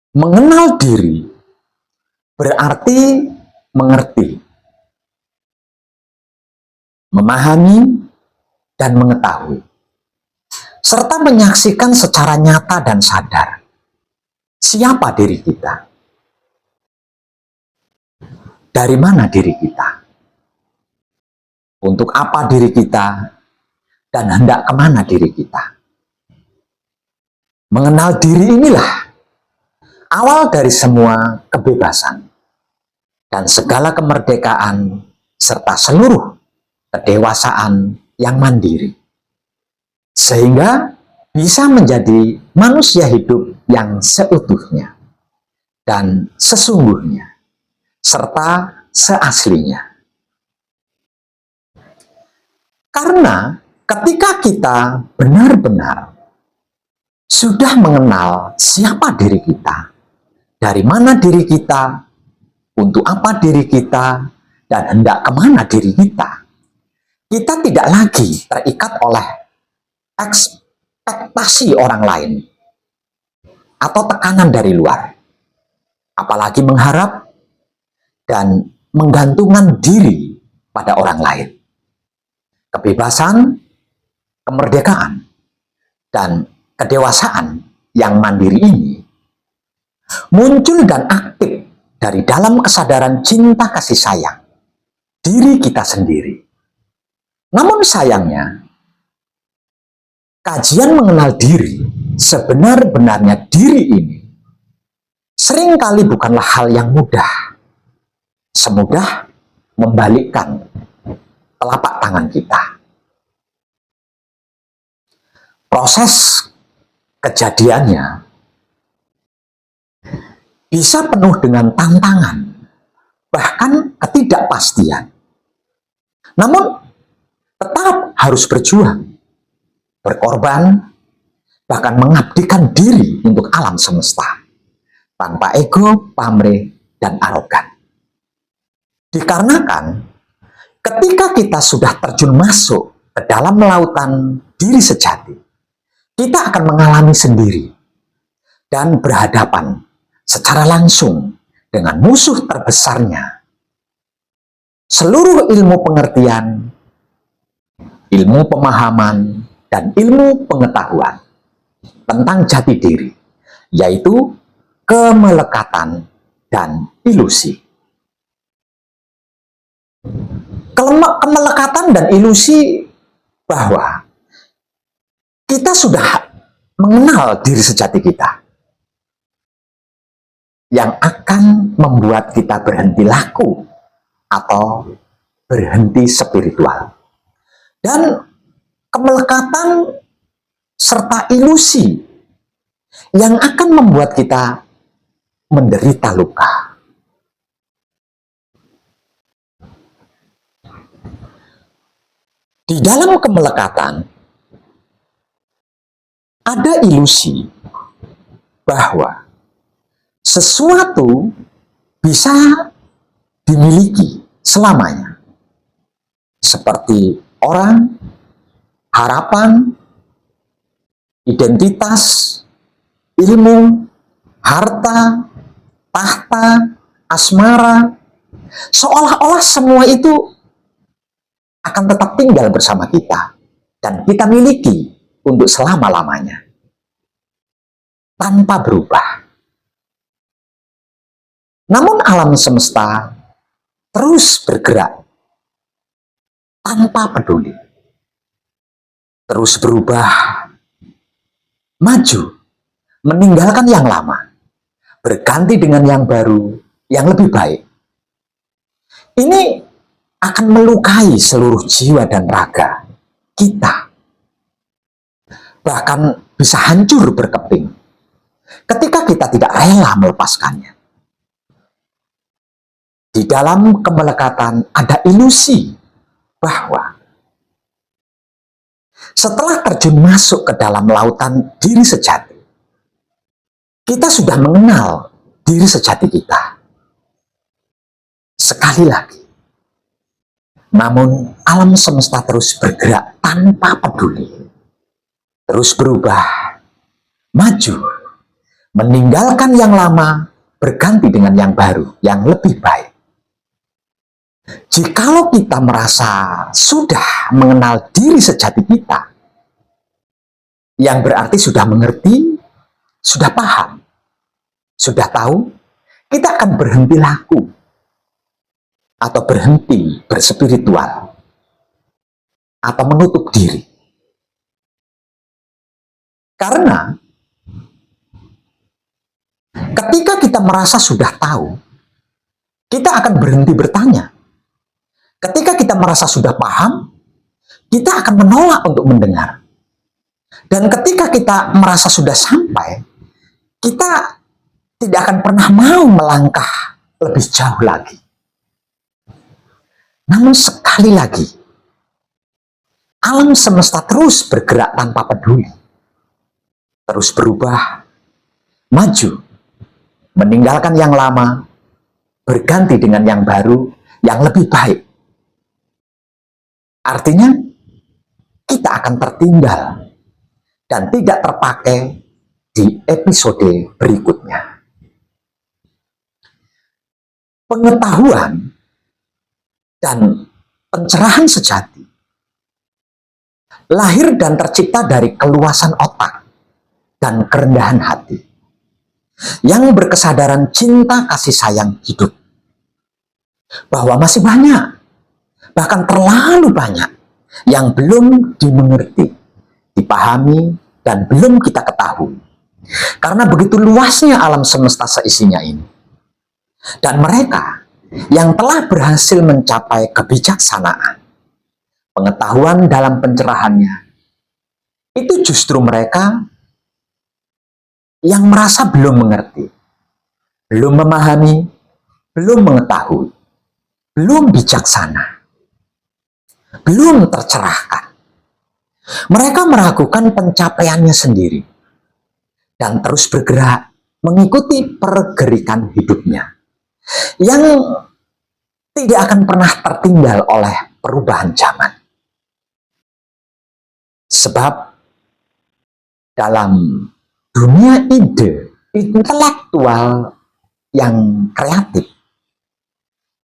Mengenal diri berarti mengerti, memahami, dan mengetahui, serta menyaksikan secara nyata dan sadar siapa diri kita, dari mana diri kita, untuk apa diri kita, dan hendak kemana diri kita. Mengenal diri inilah awal dari semua kebebasan dan segala kemerdekaan serta seluruh kedewasaan yang mandiri, sehingga bisa menjadi manusia hidup yang seutuhnya dan sesungguhnya serta seaslinya. Karena ketika kita benar-benar sudah mengenal siapa diri kita, dari mana diri kita, untuk apa diri kita, dan hendak kemana diri kita, kita tidak lagi terikat oleh ekspektasi orang lain atau tekanan dari luar, apalagi mengharap dan menggantungkan diri pada orang lain. Kebebasan, kemerdekaan, dan kedewasaan yang mandiri ini muncul dan aktif dari dalam kesadaran cinta kasih sayang diri kita sendiri. Namun sayangnya, kajian mengenal diri, sebenar-benarnya diri ini, seringkali bukanlah hal yang mudah, semudah membalikkan telapak tangan kita. Proses kejadiannya bisa penuh dengan tantangan, bahkan ketidakpastian. Namun, tetap harus berjuang, berkorban, bahkan mengabdikan diri untuk alam semesta, tanpa ego, pamrih, dan arogan. Dikarenakan, ketika kita sudah terjun masuk ke dalam lautan diri sejati, kita akan mengalami sendiri dan berhadapan secara langsung dengan musuh terbesarnya. Seluruh ilmu pengertian, ilmu pemahaman, dan ilmu pengetahuan tentang jati diri, yaitu kemelekatan dan ilusi. Kemelekatan dan ilusi bahwa kita sudah mengenal diri sejati kita, yang akan membuat kita berhenti laku atau berhenti spiritual. Dan kemelekatan serta ilusi yang akan membuat kita menderita luka. Di dalam kemelekatan ada ilusi bahwa sesuatu bisa dimiliki selamanya, seperti orang, harapan, identitas, ilmu, harta, tahta, asmara, seolah-olah semua itu akan tetap tinggal bersama kita dan kita miliki untuk selama-lamanya tanpa berubah. Namun alam semesta terus bergerak tanpa peduli, terus berubah, maju, meninggalkan yang lama, berganti dengan yang baru, yang lebih baik. Ini akan melukai seluruh jiwa dan raga kita, bahkan bisa hancur berkeping ketika kita tidak rela melepaskannya. Di dalam kemelekatan ada ilusi bahwa setelah terjun masuk ke dalam lautan diri sejati, kita sudah mengenal diri sejati kita. Sekali lagi, namun alam semesta terus bergerak tanpa peduli, terus berubah, maju, meninggalkan yang lama, berganti dengan yang baru, yang lebih baik. Jikalau kita merasa sudah mengenal diri sejati kita, yang berarti sudah mengerti, sudah paham, sudah tahu, kita akan berhenti laku atau berhenti berspiritual atau menutup diri. Karena ketika kita merasa sudah tahu, kita akan berhenti bertanya. Ketika kita merasa sudah paham, kita akan menolak untuk mendengar. Dan ketika kita merasa sudah sampai, kita tidak akan pernah mau melangkah lebih jauh lagi. Namun sekali lagi, alam semesta terus bergerak tanpa peduli. Terus berubah, maju, meninggalkan yang lama, berganti dengan yang baru, yang lebih baik. Artinya, kita akan tertinggal dan tidak terpakai di episode berikutnya. Pengetahuan dan pencerahan sejati lahir dan tercipta dari keluasan otak dan kerendahan hati yang berkesadaran cinta kasih sayang hidup, bahwa masih banyak, bahkan terlalu banyak yang belum dimengerti, dipahami, dan belum kita ketahui. Karena begitu luasnya alam semesta seisinya ini. Dan mereka yang telah berhasil mencapai kebijaksanaan, pengetahuan dalam pencerahannya, itu justru mereka yang merasa belum mengerti, belum memahami, belum mengetahui, belum bijaksana, belum tercerahkan. Mereka meragukan pencapaiannya sendiri dan terus bergerak mengikuti pergerikan hidupnya yang tidak akan pernah tertinggal oleh perubahan zaman. Sebab dalam dunia ide intelektual yang kreatif,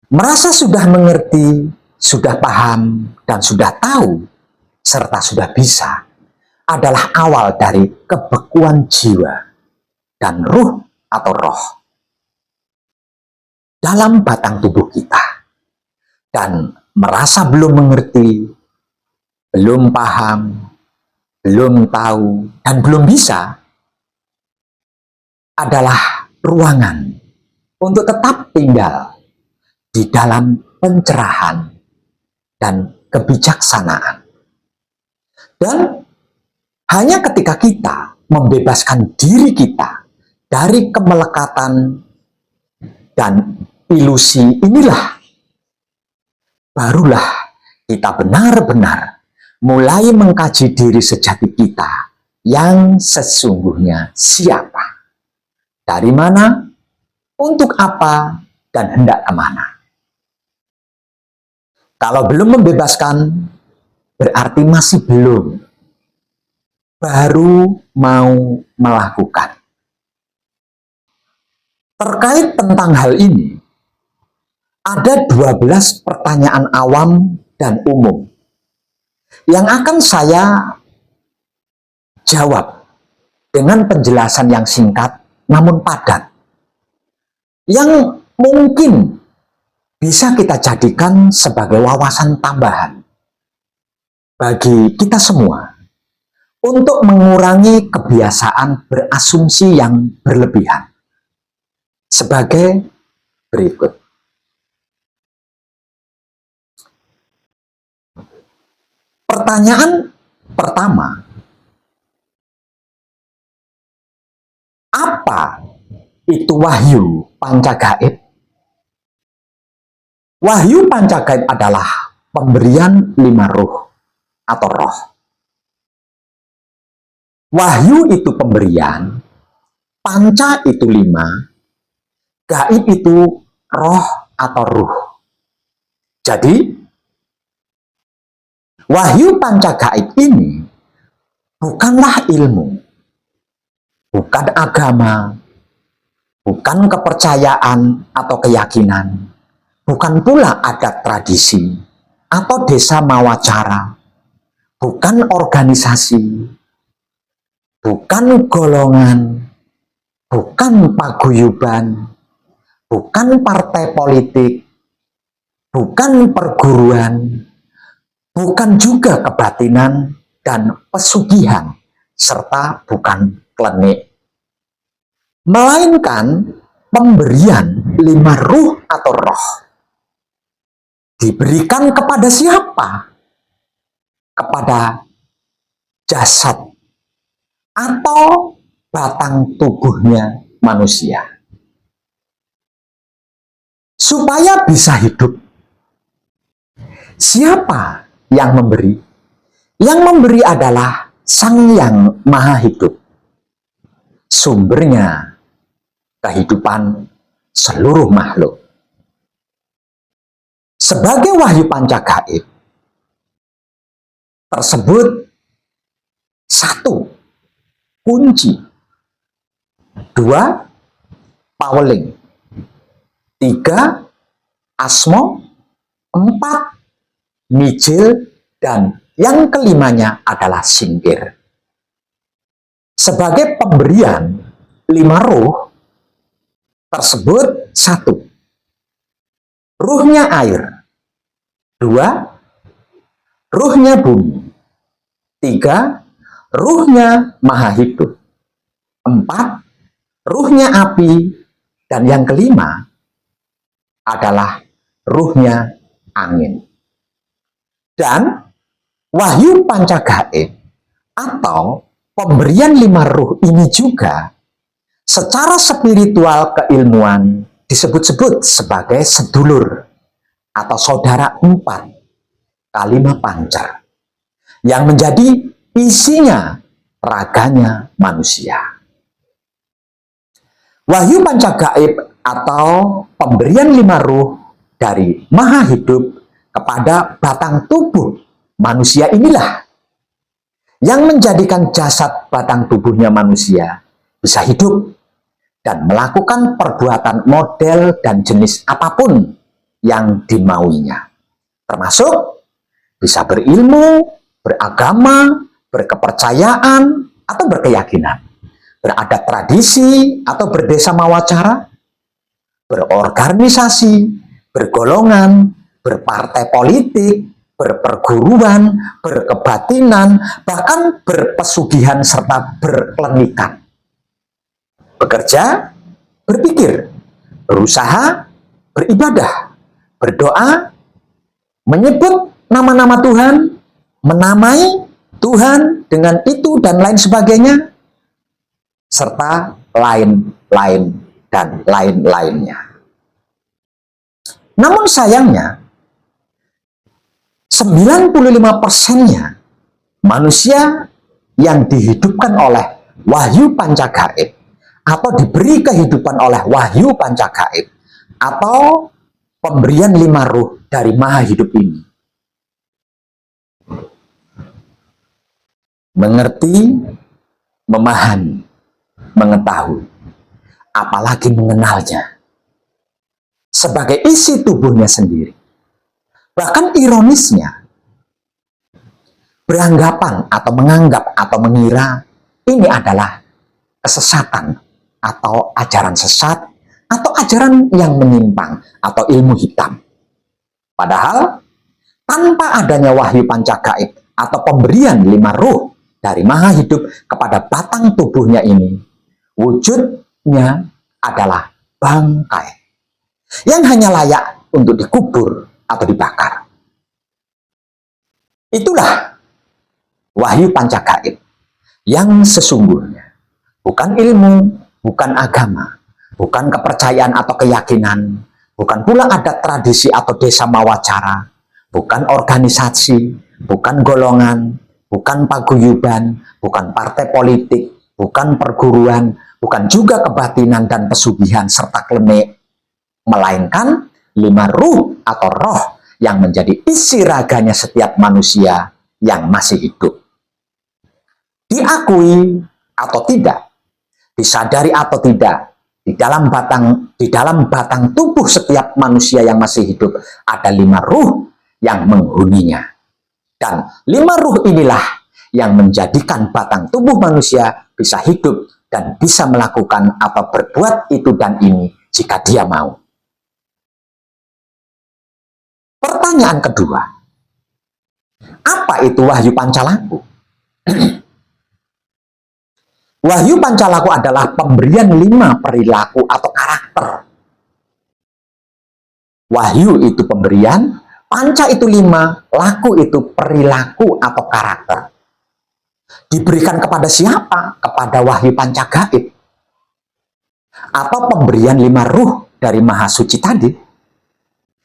merasa sudah mengerti, sudah paham, dan sudah tahu, serta sudah bisa, adalah awal dari kebekuan jiwa dan ruh atau roh dalam batang tubuh kita. Dan merasa belum mengerti, belum paham, belum tahu, dan belum bisa adalah ruangan untuk tetap tinggal di dalam pencerahan dan kebijaksanaan. Dan hanya ketika kita membebaskan diri kita dari kemelekatan dan ilusi inilah, barulah kita benar-benar mulai mengkaji diri sejati kita yang sesungguhnya siapa, dari mana, untuk apa, dan hendak kemana. Kalau belum membebaskan, berarti masih belum, baru mau melakukan. Terkait tentang hal ini, ada 12 pertanyaan awam dan umum yang akan saya jawab dengan penjelasan yang singkat namun padat, yang mungkin bisa kita jadikan sebagai wawasan tambahan bagi kita semua untuk mengurangi kebiasaan berasumsi yang berlebihan. Sebagai berikut. Pertanyaan pertama, apa itu wahyu pancagaib? Wahyu pancagaib adalah pemberian 5 ruh atau roh. Wahyu itu pemberian, panca itu 5, gaib itu roh atau ruh. Jadi, wahyu panca gaib ini bukanlah ilmu, bukan agama, bukan kepercayaan atau keyakinan, bukan pula adat tradisi atau desa mawacara, bukan organisasi, bukan golongan, bukan paguyuban, bukan partai politik, bukan perguruan, bukan juga kebatinan dan pesugihan, serta bukan klenik, melainkan pemberian 5 ruh atau roh. Diberikan kepada siapa? Kepada jasad atau batang tubuhnya manusia, supaya bisa hidup. Siapa yang memberi? Yang memberi adalah Sang Yang Maha Hidup, sumbernya kehidupan seluruh makhluk. Sebagai wahyu pancagaib tersebut, 1. Kunci, 2. Paweling, 3. Asmo, 4. Mijil, dan yang kelimanya adalah singkir. Sebagai pemberian 5 ruh tersebut, 1. Ruhnya air, 2. Ruhnya bumi, 3. Ruhnya maha hidup, 4. Ruhnya api, dan yang kelima adalah ruhnya angin. Dan wahyu pancagaib atau pemberian 5 ruh ini juga secara spiritual keilmuan disebut-sebut sebagai sedulur atau saudara 4 kalima pancer yang menjadi isinya raganya manusia. Wahyu pancagaib atau pemberian 5 ruh dari Maha Hidup kepada batang tubuh manusia inilah yang menjadikan jasad batang tubuhnya manusia bisa hidup dan melakukan perbuatan model dan jenis apapun yang dimauinya, termasuk bisa berilmu, beragama, berkepercayaan, atau berkeyakinan, beradat tradisi atau berdesa mawacara, berorganisasi, bergolongan, berpartai politik, berperguruan, berkebatinan, bahkan berpesugihan serta berkelenikan. Bekerja, berpikir, berusaha, beribadah, berdoa, menyebut nama-nama Tuhan, menamai Tuhan dengan itu dan lain sebagainya, serta lain-lain dan lain-lainnya. Namun sayangnya, 95%-nya manusia yang dihidupkan oleh wahyu pancagaib atau diberi kehidupan oleh wahyu pancagaib atau pemberian 5 ruh dari Maha Hidup ini mengerti, memahami, mengetahui, apalagi mengenalnya sebagai isi tubuhnya sendiri. Bahkan ironisnya, beranggapan atau menganggap atau mengira ini adalah kesesatan atau ajaran sesat atau ajaran yang menyimpang atau ilmu hitam. Padahal tanpa adanya wahyu pancagaib atau pemberian 5 ruh dari Maha Hidup kepada batang tubuhnya ini, wujudnya adalah bangkai yang hanya layak untuk dikubur atau dibakar. Itulah wahyu pancagaib yang sesungguhnya. Bukan ilmu, bukan agama, bukan kepercayaan atau keyakinan, bukan pula adat tradisi atau desa mawacara, bukan organisasi, bukan golongan, bukan paguyuban, bukan partai politik, bukan perguruan, bukan juga kebatinan dan pesugihan serta klenik, melainkan 5 ruh atau roh yang menjadi isi raganya setiap manusia yang masih hidup. Diakui atau tidak, disadari atau tidak, di dalam batang tubuh setiap manusia yang masih hidup ada 5 ruh yang menghuninya. Dan 5 ruh inilah yang menjadikan batang tubuh manusia bisa hidup dan bisa melakukan atau berbuat itu dan ini jika dia mau. Pertanyaan kedua, apa itu Wahyu Pancalaku? Wahyu Pancalaku adalah pemberian 5 perilaku atau karakter. Wahyu itu pemberian, panca itu 5, laku itu perilaku atau karakter. Diberikan kepada siapa? Kepada Wahyu Panca Gaib. Atau pemberian 5 ruh dari Maha Suci tadi.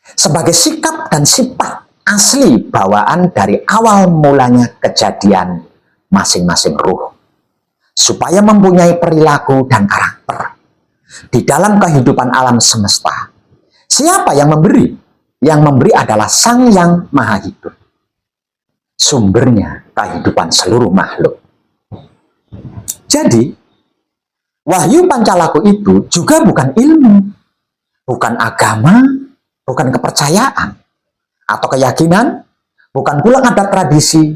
Sebagai sikap dan sifat asli bawaan dari awal mulanya kejadian masing-masing ruh. Supaya mempunyai perilaku dan karakter di dalam kehidupan alam semesta. Siapa yang memberi? Yang memberi adalah Sang Yang Maha Hidup, sumbernya kehidupan seluruh makhluk. Jadi, Wahyu Pancalaku itu juga bukan ilmu, bukan agama, bukan kepercayaan, atau keyakinan, bukan pula adat tradisi,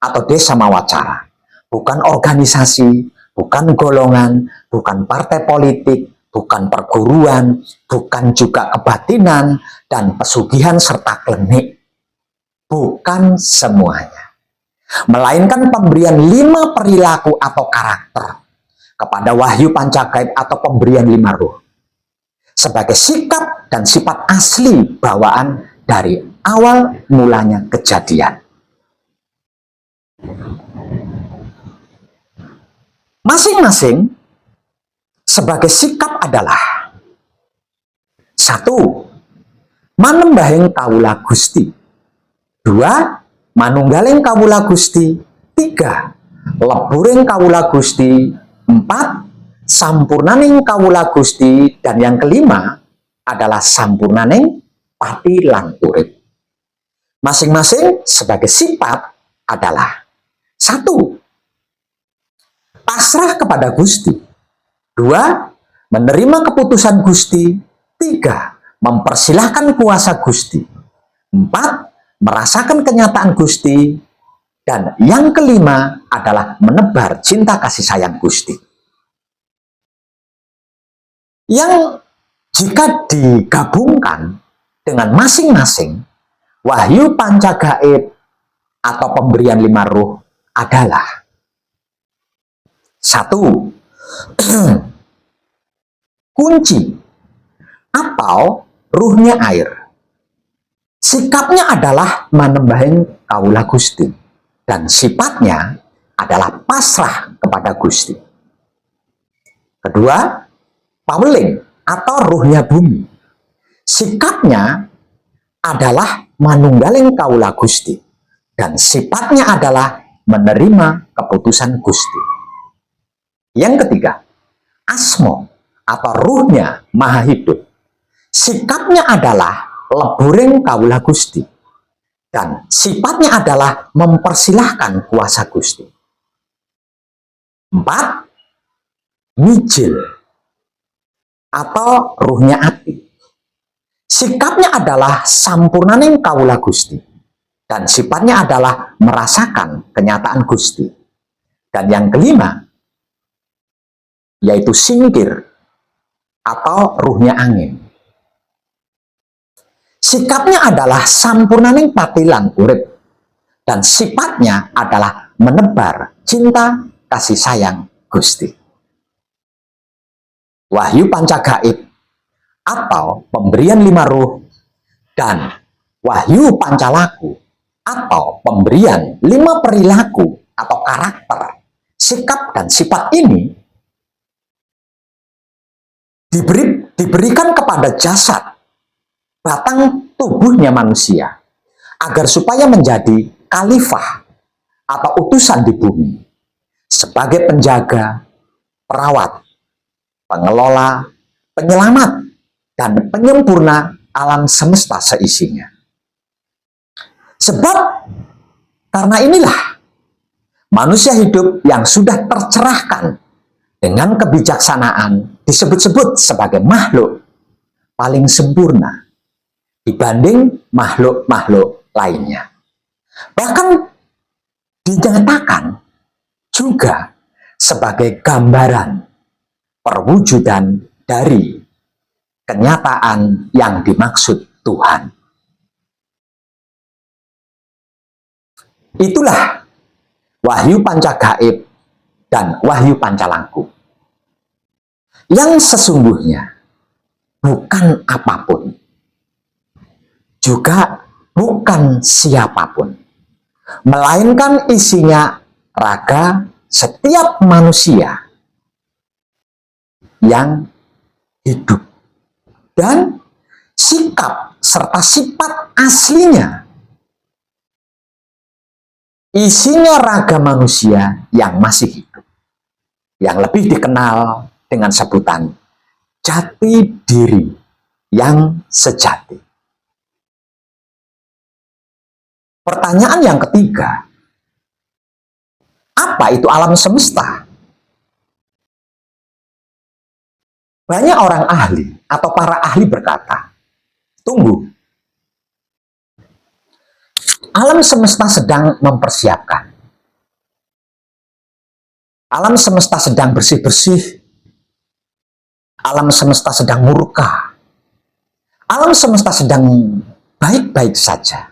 atau desa mawacara. Bukan organisasi, bukan golongan, bukan partai politik, bukan perguruan, bukan juga kebatinan dan pesugihan serta klinik. Bukan semuanya. Melainkan pemberian 5 perilaku atau karakter kepada Wahyu Panca Gaib atau pemberian 5 ruh. Sebagai sikap dan sifat asli bawaan dari awal mulanya kejadian. Masing-masing sebagai sikap adalah 1. Manembahing kawula Gusti. 2. Manunggaling kawula Gusti. 3. Leburing kawula Gusti. 4. Sampurnaning kawula Gusti. Dan yang kelima adalah sampurnaning pati lan urip. Masing-masing sebagai sifat adalah 1. Pasrah kepada Gusti. 2. Menerima keputusan Gusti. 3. Mempersilahkan kuasa Gusti. 4. Merasakan kenyataan Gusti. Dan yang kelima adalah menebar cinta kasih sayang Gusti. Yang jika digabungkan dengan masing-masing, Wahyu Panca Gaib atau pemberian 5 ruh adalah 1. Kunci atau ruhnya air. Sikapnya adalah manembahing kawula Gusti dan sifatnya adalah pasrah kepada Gusti. Kedua, Paweling atau ruhnya bumi. Sikapnya adalah manunggaling kawula Gusti dan sifatnya adalah menerima keputusan Gusti. Yang ketiga, Asmo atau ruhnya Maha Hidup. Sikapnya adalah leburing kawula Gusti dan sifatnya adalah mempersilahkan kuasa Gusti. 4. Mijil atau ruhnya api. Sikapnya adalah sampurnaning kawula Gusti dan sifatnya adalah merasakan kenyataan Gusti. Dan yang kelima yaitu singkir atau ruhnya angin. Sikapnya adalah sampurnaning pati lan urip dan sifatnya adalah menebar cinta kasih sayang Gusti. Wahyu Panca Gaib atau pemberian 5 ruh dan Wahyu Pancalaku atau pemberian 5 perilaku atau karakter, sikap dan sifat ini diberikan kepada jasad batang tubuhnya manusia agar supaya menjadi khalifah atau utusan di bumi sebagai penjaga, perawat, pengelola, penyelamat, dan penyempurna alam semesta seisinya. Sebab karena inilah manusia hidup yang sudah tercerahkan dengan kebijaksanaan disebut-sebut sebagai makhluk paling sempurna dibanding makhluk-makhluk lainnya. Bahkan dinyatakan juga sebagai gambaran perwujudan dari kenyataan yang dimaksud Tuhan. Itulah Wahyu Pancagaib dan Wahyu Pancalangku, yang sesungguhnya bukan apapun, juga bukan siapapun, melainkan isinya raga setiap manusia yang hidup, dan sikap serta sifat aslinya isinya raga manusia yang masih hidup, yang lebih dikenal dengan sebutan jati diri yang sejati. Pertanyaan yang ketiga, apa itu alam semesta? Banyak orang ahli atau para ahli berkata, tunggu, alam semesta sedang mempersiapkan. Alam semesta sedang bersih-bersih. Alam semesta sedang murka. Alam semesta sedang baik-baik saja.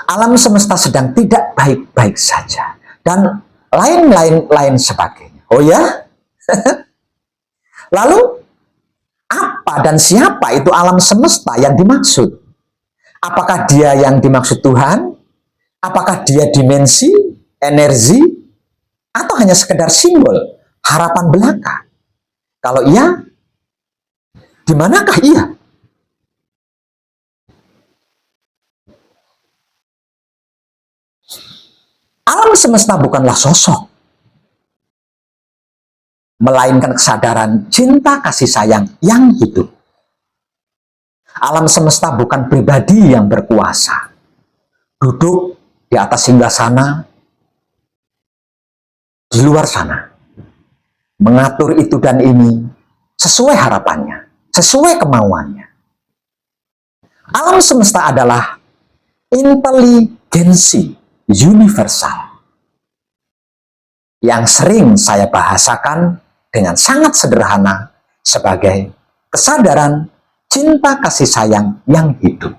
Alam semesta sedang tidak baik-baik saja. Dan lain-lain sebagainya. Oh ya? Lalu, apa dan siapa itu alam semesta yang dimaksud? Apakah dia yang dimaksud Tuhan? Apakah dia dimensi, energi, atau hanya sekedar simbol, harapan belaka? Kalau iya, di manakah ia? Alam semesta bukanlah sosok, melainkan kesadaran cinta kasih sayang yang hidup. Alam semesta bukan pribadi yang berkuasa, duduk di atas singgasana, di luar sana, mengatur itu dan ini sesuai harapannya, sesuai kemauannya. Alam semesta adalah inteligensi universal yang sering saya bahasakan dengan sangat sederhana sebagai kesadaran cinta kasih sayang yang hidup,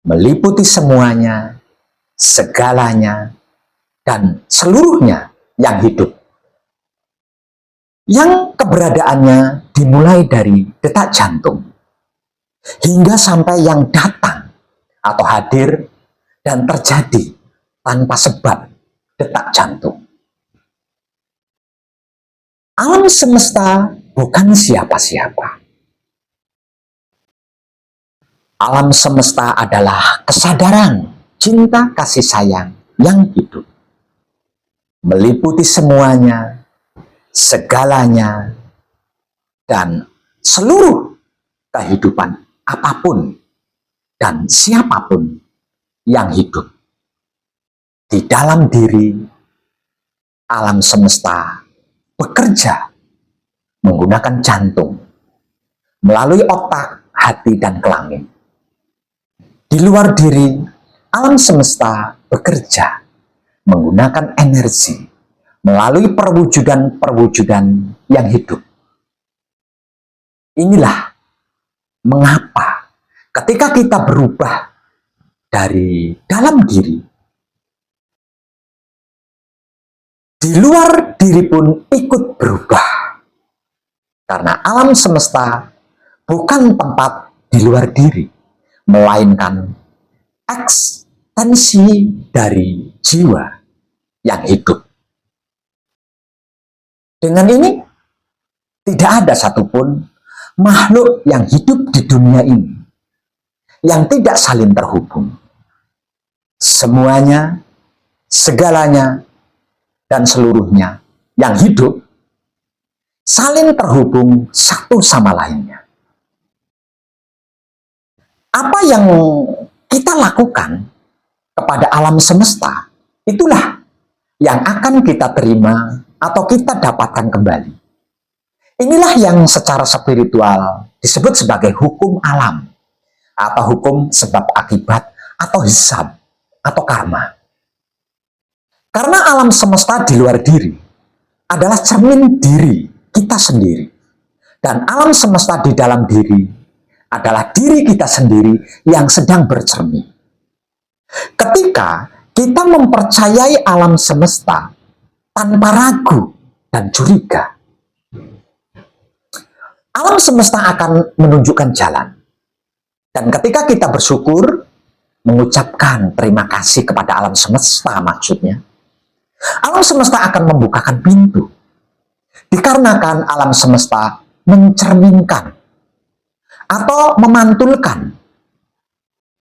meliputi semuanya, segalanya, dan seluruhnya yang hidup, yang keberadaannya dimulai dari detak jantung hingga sampai yang datang atau hadir dan terjadi tanpa sebab detak jantung. Alam semesta bukan siapa-siapa. Alam semesta adalah kesadaran cinta kasih sayang yang hidup, meliputi semuanya, segalanya, dan seluruh kehidupan apapun dan siapapun yang hidup. Di dalam diri, alam semesta bekerja menggunakan jantung, melalui otak, hati, dan kelamin. Di luar diri, alam semesta bekerja menggunakan energi, melalui perwujudan-perwujudan yang hidup. Inilah mengapa ketika kita berubah dari dalam diri, di luar diri pun ikut berubah. Karena alam semesta bukan tempat di luar diri, melainkan ekstensi dari jiwa yang hidup. Dengan ini, tidak ada satupun makhluk yang hidup di dunia ini yang tidak saling terhubung. Semuanya, segalanya, dan seluruhnya yang hidup saling terhubung satu sama lainnya. Apa yang kita lakukan kepada alam semesta, itulah yang akan kita terima atau kita dapatkan kembali. Inilah yang secara spiritual disebut sebagai hukum alam, atau hukum sebab akibat, atau hisab, atau karma. Karena alam semesta di luar diri adalah cermin diri kita sendiri. Dan alam semesta di dalam diri adalah diri kita sendiri yang sedang bercermin. Ketika kita mempercayai alam semesta tanpa ragu dan curiga, alam semesta akan menunjukkan jalan. Dan ketika kita bersyukur, mengucapkan terima kasih kepada alam semesta maksudnya, alam semesta akan membukakan pintu. Dikarenakan alam semesta mencerminkan atau memantulkan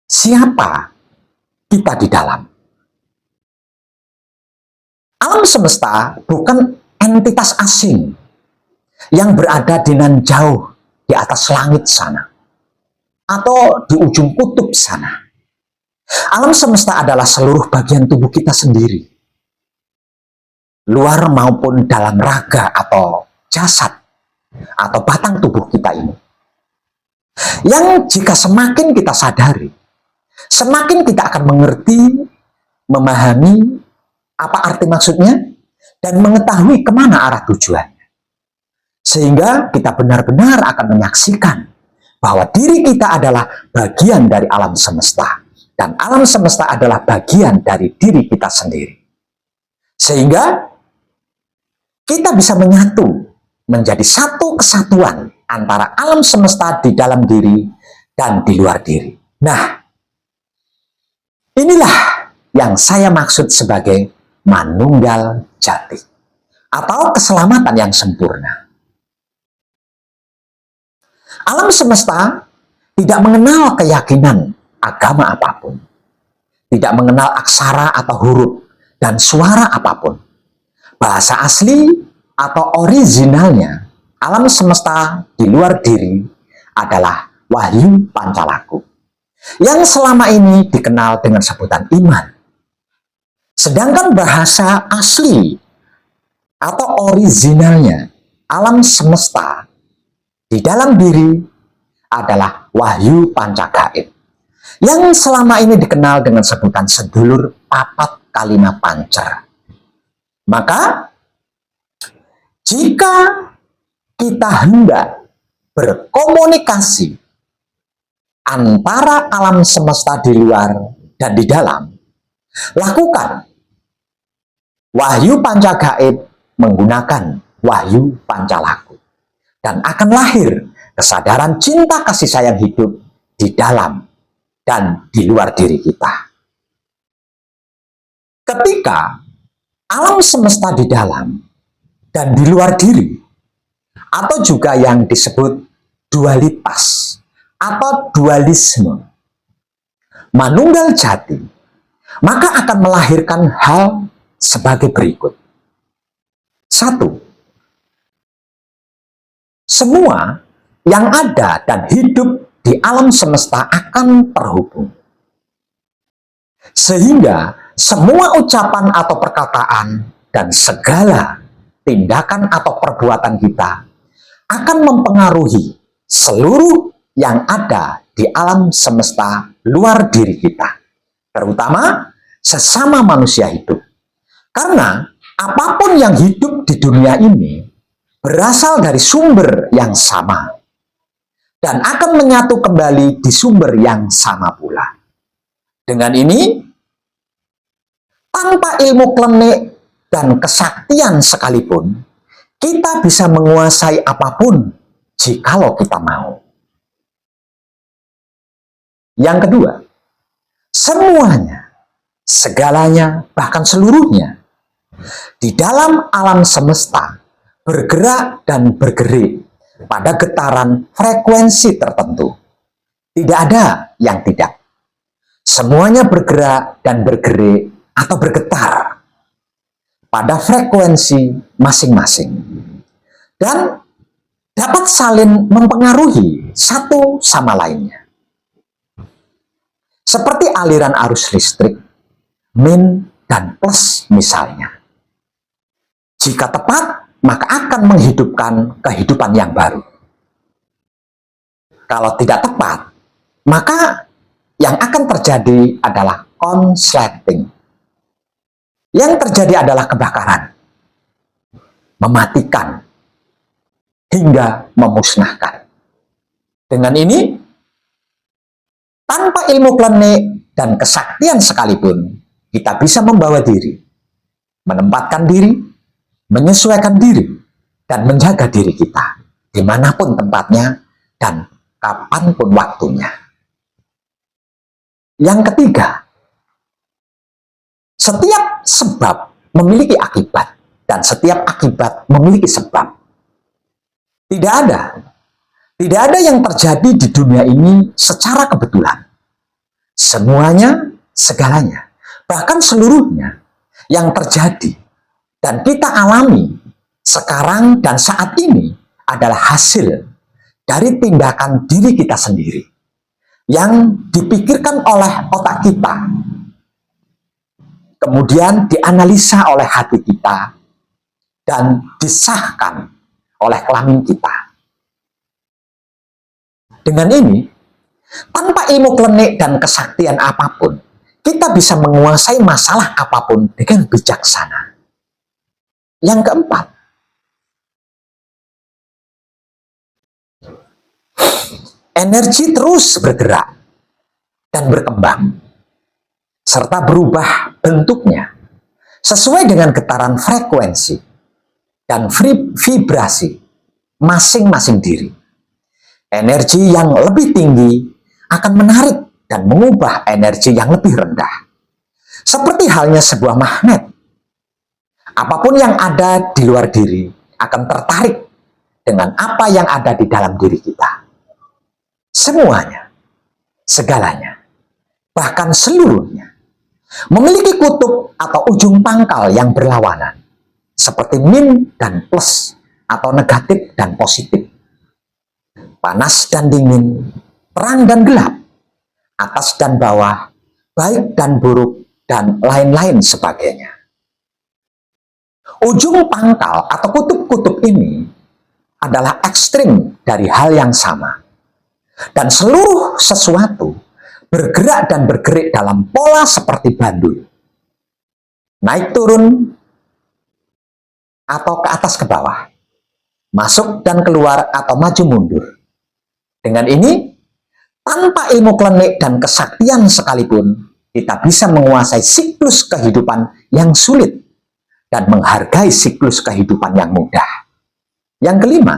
siapa kita di dalam. Alam semesta bukan entitas asing yang berada di nan jauh di atas langit sana atau di ujung kutub sana. Alam semesta adalah seluruh bagian tubuh kita sendiri, luar maupun dalam raga atau jasad atau batang tubuh kita ini. Yang jika semakin kita sadari, semakin kita akan mengerti, memahami apa arti maksudnya, dan mengetahui kemana arah tujuannya. Sehingga kita benar-benar akan menyaksikan bahwa diri kita adalah bagian dari alam semesta, dan alam semesta adalah bagian dari diri kita sendiri. Sehingga kita bisa menyatu menjadi satu kesatuan antara alam semesta di dalam diri dan di luar diri. Nah, inilah yang saya maksud sebagai manunggal jati atau keselamatan yang sempurna. Alam semesta tidak mengenal keyakinan agama apapun, tidak mengenal aksara atau huruf dan suara apapun. Bahasa asli atau originalnya alam semesta di luar diri adalah Wahyu Pancalaku, yang selama ini dikenal dengan sebutan iman. Sedangkan bahasa asli atau originalnya alam semesta di dalam diri adalah Wahyu Pancagaib, yang selama ini dikenal dengan sebutan sedulur papat kalima pancer. Maka jika kita hendak berkomunikasi antara alam semesta di luar dan di dalam, lakukan Wahyu Pancagaib menggunakan Wahyu Pancalaku, dan akan lahir kesadaran cinta kasih sayang hidup di dalam dan di luar diri kita. Ketika alam semesta di dalam dan di luar diri, atau juga yang disebut dualitas atau dualisme, manunggal jati, maka akan melahirkan hal sebagai berikut. 1. Semua yang ada dan hidup di alam semesta akan terhubung. Sehingga semua ucapan atau perkataan dan segala tindakan atau perbuatan kita akan mempengaruhi seluruh yang ada di alam semesta luar diri kita, terutama sesama manusia hidup. Karena apapun yang hidup di dunia ini berasal dari sumber yang sama dan akan menyatu kembali di sumber yang sama pula. Dengan ini, tanpa ilmu klenik dan kesaktian sekalipun, kita bisa menguasai apapun jikalau kita mau. Yang kedua, semuanya, segalanya, bahkan seluruhnya di dalam alam semesta bergerak dan bergerik pada getaran frekuensi tertentu. Tidak ada yang tidak. Semuanya bergerak dan bergerik atau bergetar pada frekuensi masing-masing, dan dapat saling mempengaruhi satu sama lainnya. Seperti aliran arus listrik, min dan plus misalnya. Jika tepat, maka akan menghidupkan kehidupan yang baru. Kalau tidak tepat, maka yang akan terjadi adalah konsleting. Yang terjadi adalah kebakaran, mematikan, hingga memusnahkan. Dengan ini, tanpa ilmu klenik dan kesaktian sekalipun, kita bisa membawa diri, menempatkan diri, menyesuaikan diri, dan menjaga diri kita, dimanapun tempatnya dan kapanpun waktunya. Yang ketiga, setiap sebab memiliki akibat, dan setiap akibat memiliki sebab. Tidak ada yang terjadi di dunia ini secara kebetulan. Semuanya, segalanya, bahkan seluruhnya yang terjadi dan kita alami sekarang dan saat ini adalah hasil dari tindakan diri kita sendiri yang dipikirkan oleh otak kita, kemudian dianalisa oleh hati kita, dan disahkan oleh kelamin kita. Dengan ini, tanpa ilmu klenik dan kesaktian apapun, kita bisa menguasai masalah apapun dengan bijaksana. Yang keempat, energi terus bergerak dan berkembang, serta berubah bentuknya sesuai dengan getaran frekuensi dan vibrasi masing-masing diri. Energi yang lebih tinggi akan menarik dan mengubah energi yang lebih rendah. Seperti halnya sebuah magnet. Apapun yang ada di luar diri akan tertarik dengan apa yang ada di dalam diri kita. Semuanya, segalanya, bahkan seluruhnya, memiliki kutub atau ujung pangkal yang berlawanan, seperti min dan plus, atau negatif dan positif, panas dan dingin, terang dan gelap, atas dan bawah, baik dan buruk, dan lain-lain sebagainya. Ujung pangkal atau kutub-kutub ini adalah ekstrim dari hal yang sama. Dan seluruh sesuatu bergerak dan bergerik dalam pola seperti bandul. Naik turun atau ke atas ke bawah. Masuk dan keluar atau maju mundur. Dengan ini, tanpa ilmu klenik dan kesaktian sekalipun, kita bisa menguasai siklus kehidupan yang sulit dan menghargai siklus kehidupan yang mudah. Yang kelima,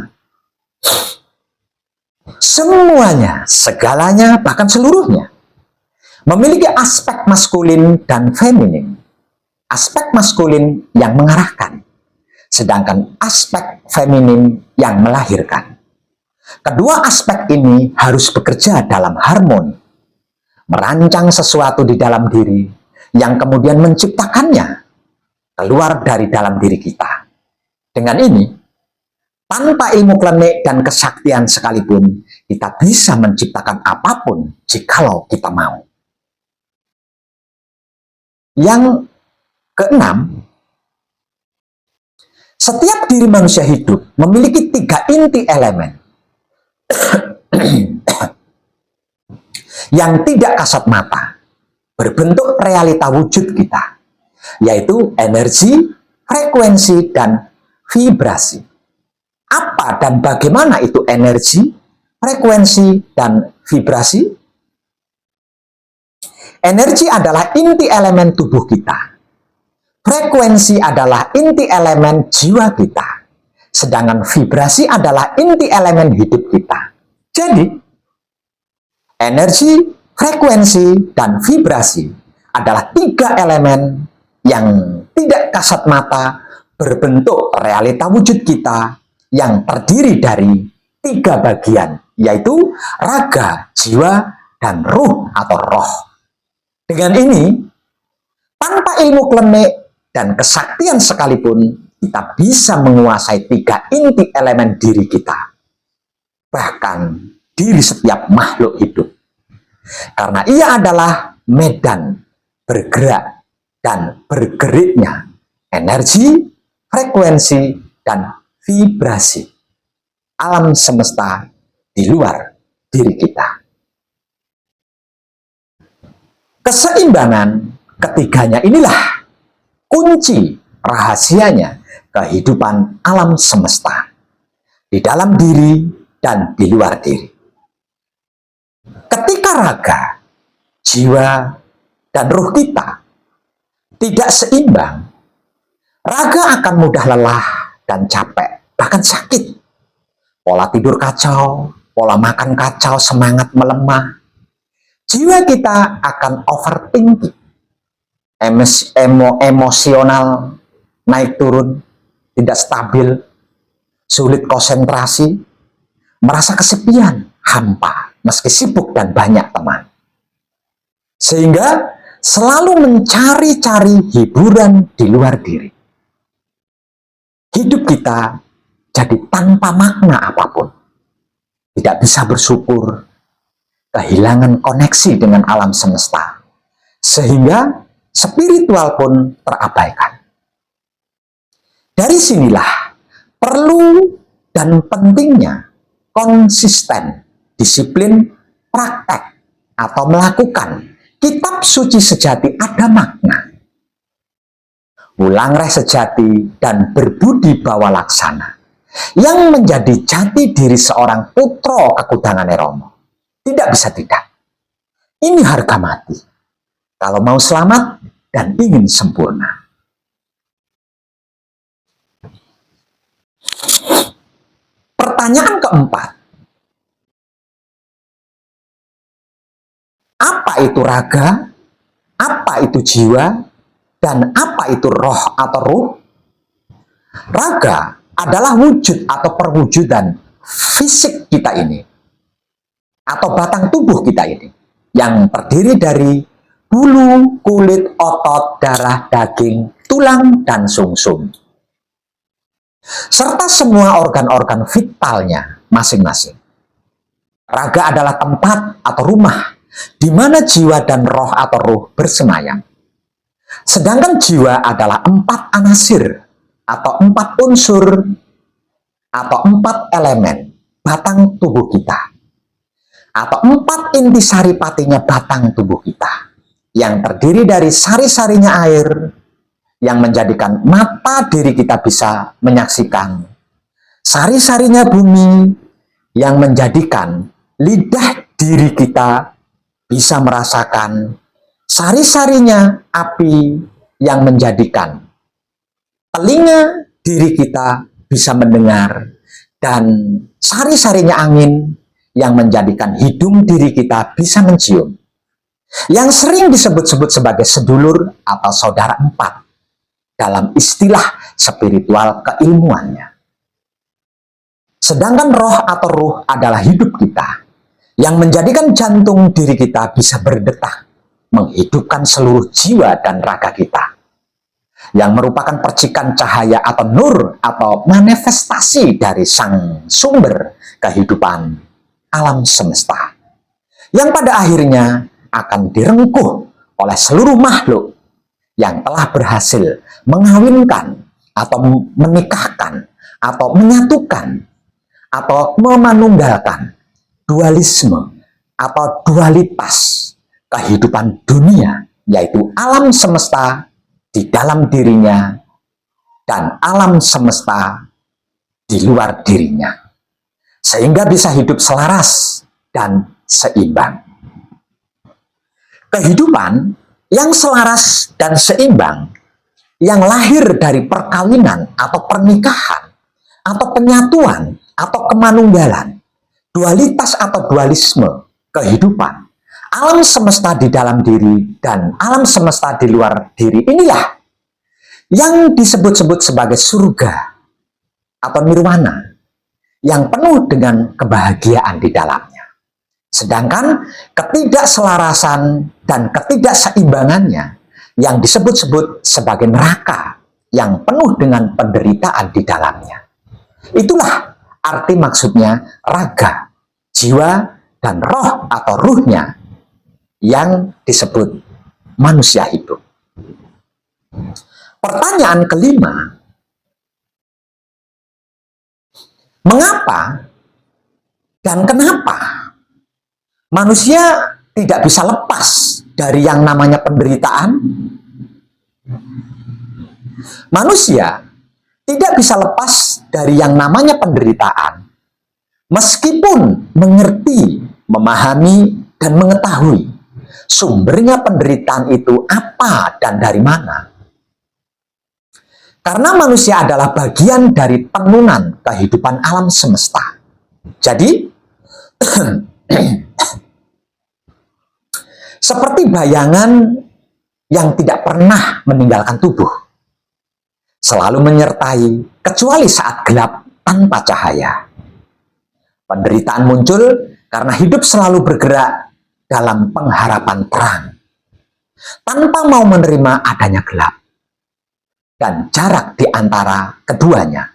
semuanya, segalanya, bahkan seluruhnya memiliki aspek maskulin dan feminin. Aspek maskulin yang mengarahkan, sedangkan aspek feminin yang melahirkan. Kedua aspek ini harus bekerja dalam harmoni, merancang sesuatu di dalam diri yang kemudian menciptakannya keluar dari dalam diri kita. Dengan ini, tanpa ilmu klenik dan kesaktian sekalipun, kita bisa menciptakan apapun jikalau kita mau. Yang keenam, setiap diri manusia hidup memiliki 3 inti elemen yang tidak kasat mata, berbentuk realita wujud kita, yaitu energi, frekuensi, dan vibrasi. Apa dan bagaimana itu energi, frekuensi, dan vibrasi? Energi adalah inti elemen tubuh kita. Frekuensi adalah inti elemen jiwa kita. Sedangkan vibrasi adalah inti elemen hidup kita. Jadi, energi, frekuensi, dan vibrasi adalah 3 elemen yang tidak kasat mata, berbentuk realita wujud kita, yang terdiri dari 3 bagian, yaitu raga, jiwa, dan ruh atau roh. Dengan ini, tanpa ilmu klenik dan kesaktian sekalipun, kita bisa menguasai 3 inti elemen diri kita, bahkan diri setiap makhluk hidup. Karena ia adalah medan bergerak dan bergeriknya energi, frekuensi, dan vibrasi alam semesta di luar diri kita. Keseimbangan ketiganya inilah kunci rahasianya kehidupan alam semesta di dalam diri dan di luar diri. Ketika raga, jiwa, dan ruh kita tidak seimbang, raga akan mudah lelah dan capek, bahkan sakit. Pola tidur kacau, pola makan kacau, semangat melemah. Jiwa kita akan overthinking, emosional naik turun, tidak stabil, sulit konsentrasi, merasa kesepian, hampa, meski sibuk dan banyak teman. Sehingga selalu mencari-cari hiburan di luar diri. Hidup kita jadi tanpa makna apapun. Tidak bisa bersyukur, kehilangan koneksi dengan alam semesta. Sehingga spiritual pun terabaikan. Dari sinilah perlu dan pentingnya konsisten, disiplin, praktek, atau melakukan kitab suci sejati ada makna. Ulangreh sejati dan berbudi bawa laksana yang menjadi jati diri seorang putra kekudangan Romo. Tidak bisa tidak. Ini harga mati kalau mau selamat dan ingin sempurna. Pertanyaan keempat, apa itu raga, apa itu jiwa, dan apa itu roh atau ruh? Raga adalah wujud atau perwujudan fisik kita ini, atau batang tubuh kita ini, yang terdiri dari bulu, kulit, otot, darah, daging, tulang, dan sumsum, serta semua organ-organ vitalnya masing-masing. Raga adalah tempat atau rumah di mana jiwa dan roh atau ruh bersemayam. Sedangkan jiwa adalah 4 anasir atau 4 unsur atau 4 elemen batang tubuh kita, atau 4 inti saripatinya batang tubuh kita, yang terdiri dari sari-sarinya air, yang menjadikan mata diri kita bisa menyaksikan, sari-sarinya bumi, yang menjadikan lidah diri kita bisa merasakan, sari-sarinya api, yang menjadikan telinga diri kita bisa mendengar, dan sari-sarinya angin, yang menjadikan hidung diri kita bisa mencium, yang sering disebut-sebut sebagai sedulur atau saudara 4 dalam istilah spiritual keilmuannya. Sedangkan roh atau ruh adalah hidup kita, yang menjadikan jantung diri kita bisa berdetak, menghidupkan seluruh jiwa dan raga kita, yang merupakan percikan cahaya atau nur atau manifestasi dari sang sumber kehidupan alam semesta, yang pada akhirnya akan direngkuh oleh seluruh makhluk yang telah berhasil mengawinkan atau menikahkan atau menyatukan atau memanunggalkan dualisme atau dualitas kehidupan dunia, yaitu alam semesta di dalam dirinya dan alam semesta di luar dirinya, sehingga bisa hidup selaras dan seimbang. Kehidupan yang selaras dan seimbang, yang lahir dari perkawinan atau pernikahan atau penyatuan atau kemanunggalan, dualitas atau dualisme kehidupan, alam semesta di dalam diri dan alam semesta di luar diri, inilah yang disebut-sebut sebagai surga atau nirwana, yang penuh dengan kebahagiaan di dalamnya. Sedangkan ketidakselarasan dan ketidakseimbangannya yang disebut-sebut sebagai neraka, yang penuh dengan penderitaan di dalamnya. Itulah arti maksudnya raga, jiwa, dan roh atau ruhnya yang disebut manusia hidup. Pertanyaan kelima, Mengapa dan kenapa manusia tidak bisa lepas dari yang namanya penderitaan? Manusia tidak bisa lepas dari yang namanya penderitaan, meskipun mengerti, memahami, dan mengetahui sumbernya penderitaan itu apa dan dari mana. Karena manusia adalah bagian dari tenunan kehidupan alam semesta. Jadi, seperti bayangan yang tidak pernah meninggalkan tubuh, selalu menyertai kecuali saat gelap tanpa cahaya. Penderitaan muncul karena hidup selalu bergerak dalam pengharapan terang, tanpa mau menerima adanya gelap. Dan jarak di antara keduanya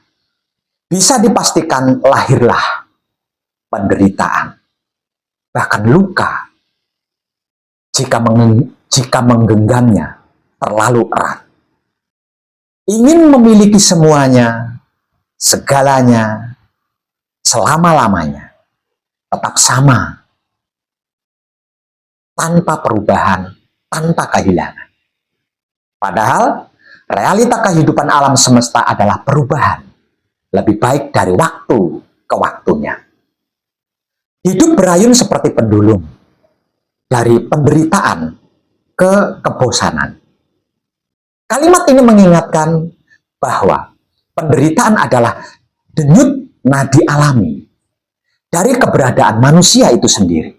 bisa dipastikan lahirlah penderitaan, bahkan luka, jika menggenggamnya terlalu erat. Ingin memiliki semuanya, segalanya, selama-lamanya, tetap sama, tanpa perubahan, tanpa kehilangan. Padahal realita kehidupan alam semesta adalah perubahan, lebih baik dari waktu ke waktunya. Hidup berayun seperti pendulum, dari penderitaan ke kebosanan. Kalimat ini mengingatkan bahwa penderitaan adalah denyut nadi alami dari keberadaan manusia itu sendiri.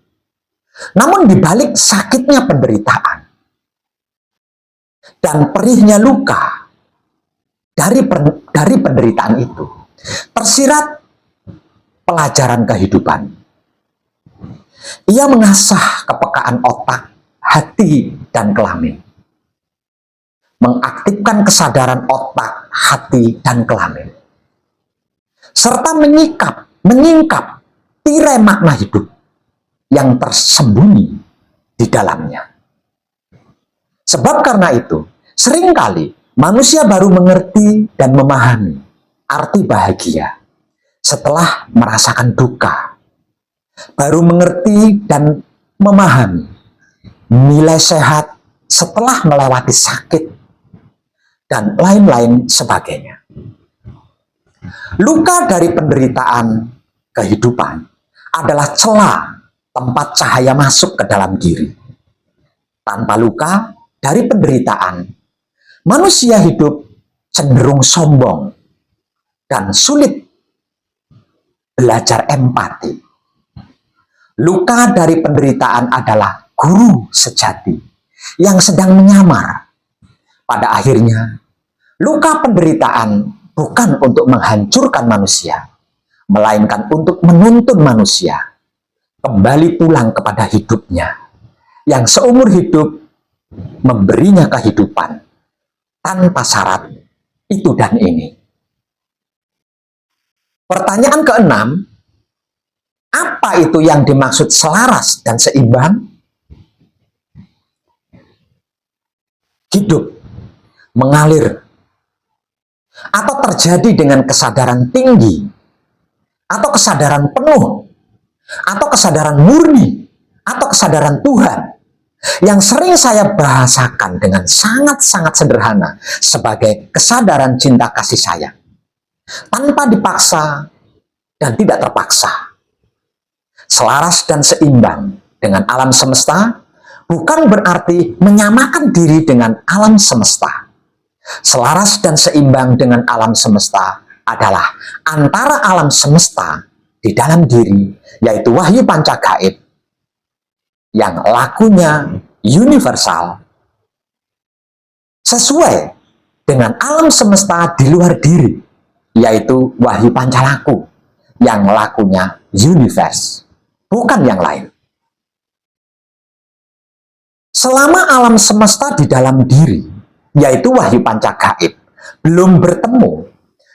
Namun di balik sakitnya penderitaan dan perihnya luka dari penderitaan itu, tersirat pelajaran kehidupan. Ia mengasah kepekaan otak, hati, dan kelamin. Mengaktifkan kesadaran otak, hati, dan kelamin. Serta menyingkap tirai makna hidup yang tersembunyi di dalamnya. Sebab karena itu, seringkali manusia baru mengerti dan memahami arti bahagia setelah merasakan duka. Baru mengerti dan memahami nilai sehat setelah melewati sakit, dan lain-lain sebagainya. Luka dari penderitaan kehidupan adalah celah tempat cahaya masuk ke dalam diri. Tanpa luka dari penderitaan, manusia hidup cenderung sombong dan sulit belajar empati. Luka dari penderitaan adalah guru sejati yang sedang menyamar. Pada akhirnya, luka penderitaan bukan untuk menghancurkan manusia, melainkan untuk menuntun manusia kembali pulang kepada hidupnya, yang seumur hidup memberinya kehidupan tanpa syarat itu dan ini. Pertanyaan keenam, apa itu yang dimaksud selaras dan seimbang? Hidup mengalir atau terjadi dengan kesadaran tinggi, atau kesadaran penuh, atau kesadaran murni, atau kesadaran Tuhan, yang sering saya bahasakan dengan sangat-sangat sederhana sebagai kesadaran cinta kasih sayang, tanpa dipaksa dan tidak terpaksa. Selaras dan seimbang dengan alam semesta bukan berarti menyamakan diri dengan alam semesta. Selaras dan seimbang dengan alam semesta adalah antara alam semesta di dalam diri, yaitu wahyu panca gaib, yang lakunya universal, sesuai dengan alam semesta di luar diri, yaitu wahyu panca laku, yang lakunya universe, bukan yang lain. Selama alam semesta di dalam diri, yaitu wahyu panca gaib, belum bertemu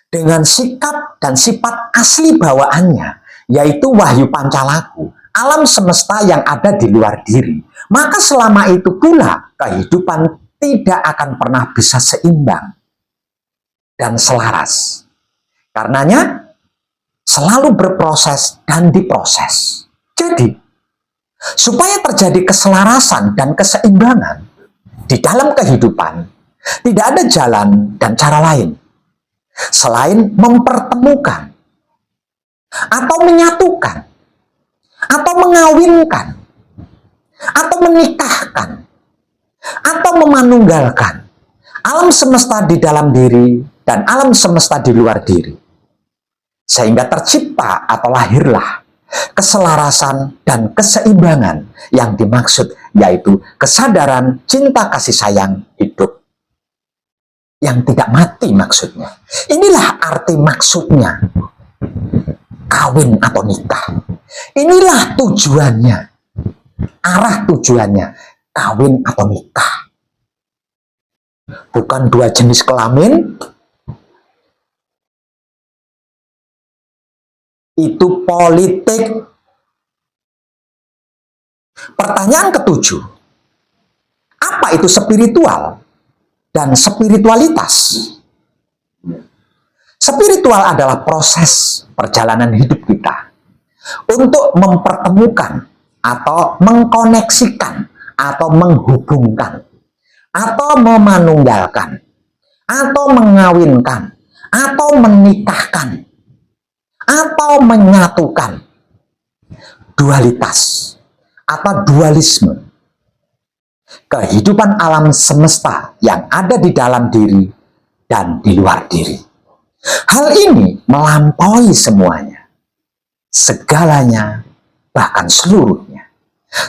dengan sikap dan sifat asli bawaannya, yaitu wahyu panca laku, alam semesta yang ada di luar diri, maka selama itu pula kehidupan tidak akan pernah bisa seimbang dan selaras. Karenanya, selalu berproses dan diproses. Jadi, supaya terjadi keselarasan dan keseimbangan di dalam kehidupan, tidak ada jalan dan cara lain selain mempertemukan atau menyatukan atau mengawinkan atau menikahkan atau memanunggalkan alam semesta di dalam diri dan alam semesta di luar diri, sehingga tercipta atau lahirlah keselarasan dan keseimbangan yang dimaksud, yaitu kesadaran cinta kasih sayang hidup yang tidak mati maksudnya. Inilah arti maksudnya kawin atau nikah. Inilah tujuannya, arah tujuannya kawin atau nikah. Bukan dua jenis kelamin, itu politik. Pertanyaan ketujuh, apa itu spiritual dan spiritualitas? Spiritual adalah proses perjalanan hidup kita untuk mempertemukan atau mengkoneksikan atau menghubungkan atau memanunggalkan atau mengawinkan atau menikahkan atau menyatukan dualitas atau dualisme kehidupan alam semesta yang ada di dalam diri dan di luar diri. Hal ini melampaui semuanya, segalanya, bahkan seluruhnya,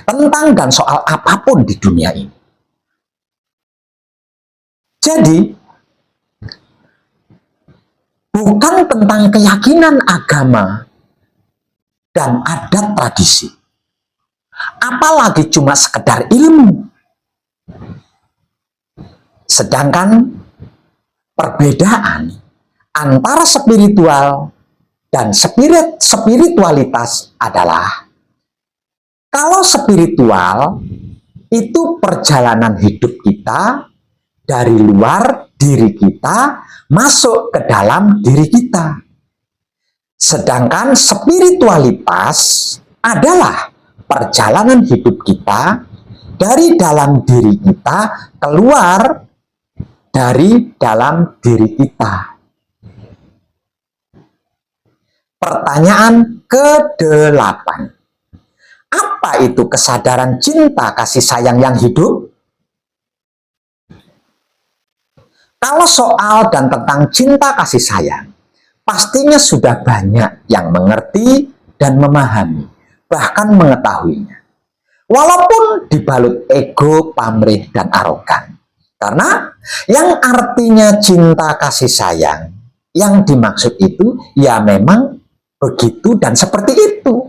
tentang dan soal apapun di dunia ini. Jadi, bukan tentang keyakinan agama dan adat tradisi, apalagi cuma sekedar ilmu. Sedangkan perbedaan antara spiritual dan spiritualitas adalah, kalau spiritual itu perjalanan hidup kita dari luar diri kita masuk ke dalam diri kita. Sedangkan spiritualitas adalah perjalanan hidup kita dari dalam diri kita keluar dari dalam diri kita. Pertanyaan ke-8. Apa itu kesadaran cinta kasih sayang yang hidup? Kalau soal dan tentang cinta kasih sayang, pastinya sudah banyak yang mengerti dan memahami, bahkan mengetahuinya. Walaupun dibalut ego, pamrih, dan arogan. Karena yang artinya cinta kasih sayang, yang dimaksud itu ya memang begitu dan seperti itu.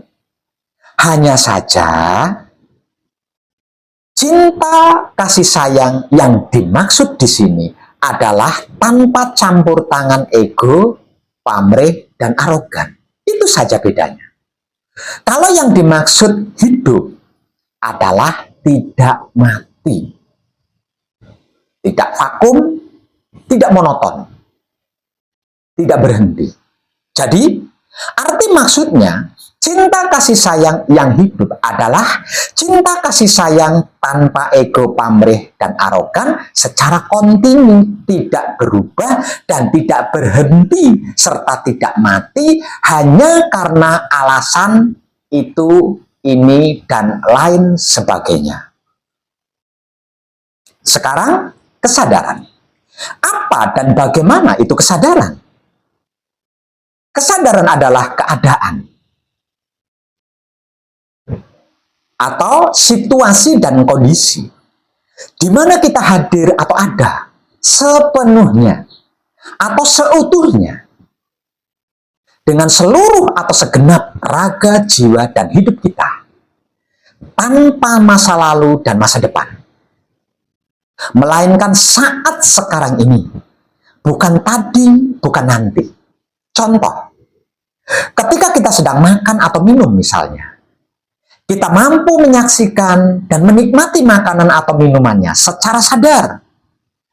Hanya saja cinta kasih sayang yang dimaksud di sini adalah tanpa campur tangan ego, pamrih, dan arogan. Itu saja bedanya. Kalau yang dimaksud hidup adalah tidak mati, tidak vakum, tidak monoton, tidak berhenti. Jadi, arti maksudnya, cinta kasih sayang yang hidup adalah cinta kasih sayang tanpa ego, pamrih, dan arogan secara kontinu, tidak berubah dan tidak berhenti, serta tidak mati hanya karena alasan itu, ini, dan lain sebagainya. Sekarang, kesadaran. Apa dan bagaimana itu kesadaran? Kesadaran adalah keadaan atau situasi dan kondisi di mana kita hadir atau ada sepenuhnya atau seutuhnya dengan seluruh atau segenap raga, jiwa, dan hidup kita tanpa masa lalu dan masa depan, melainkan saat sekarang ini, bukan tadi, bukan nanti. Contoh, ketika kita sedang makan atau minum misalnya, kita mampu menyaksikan dan menikmati makanan atau minumannya secara sadar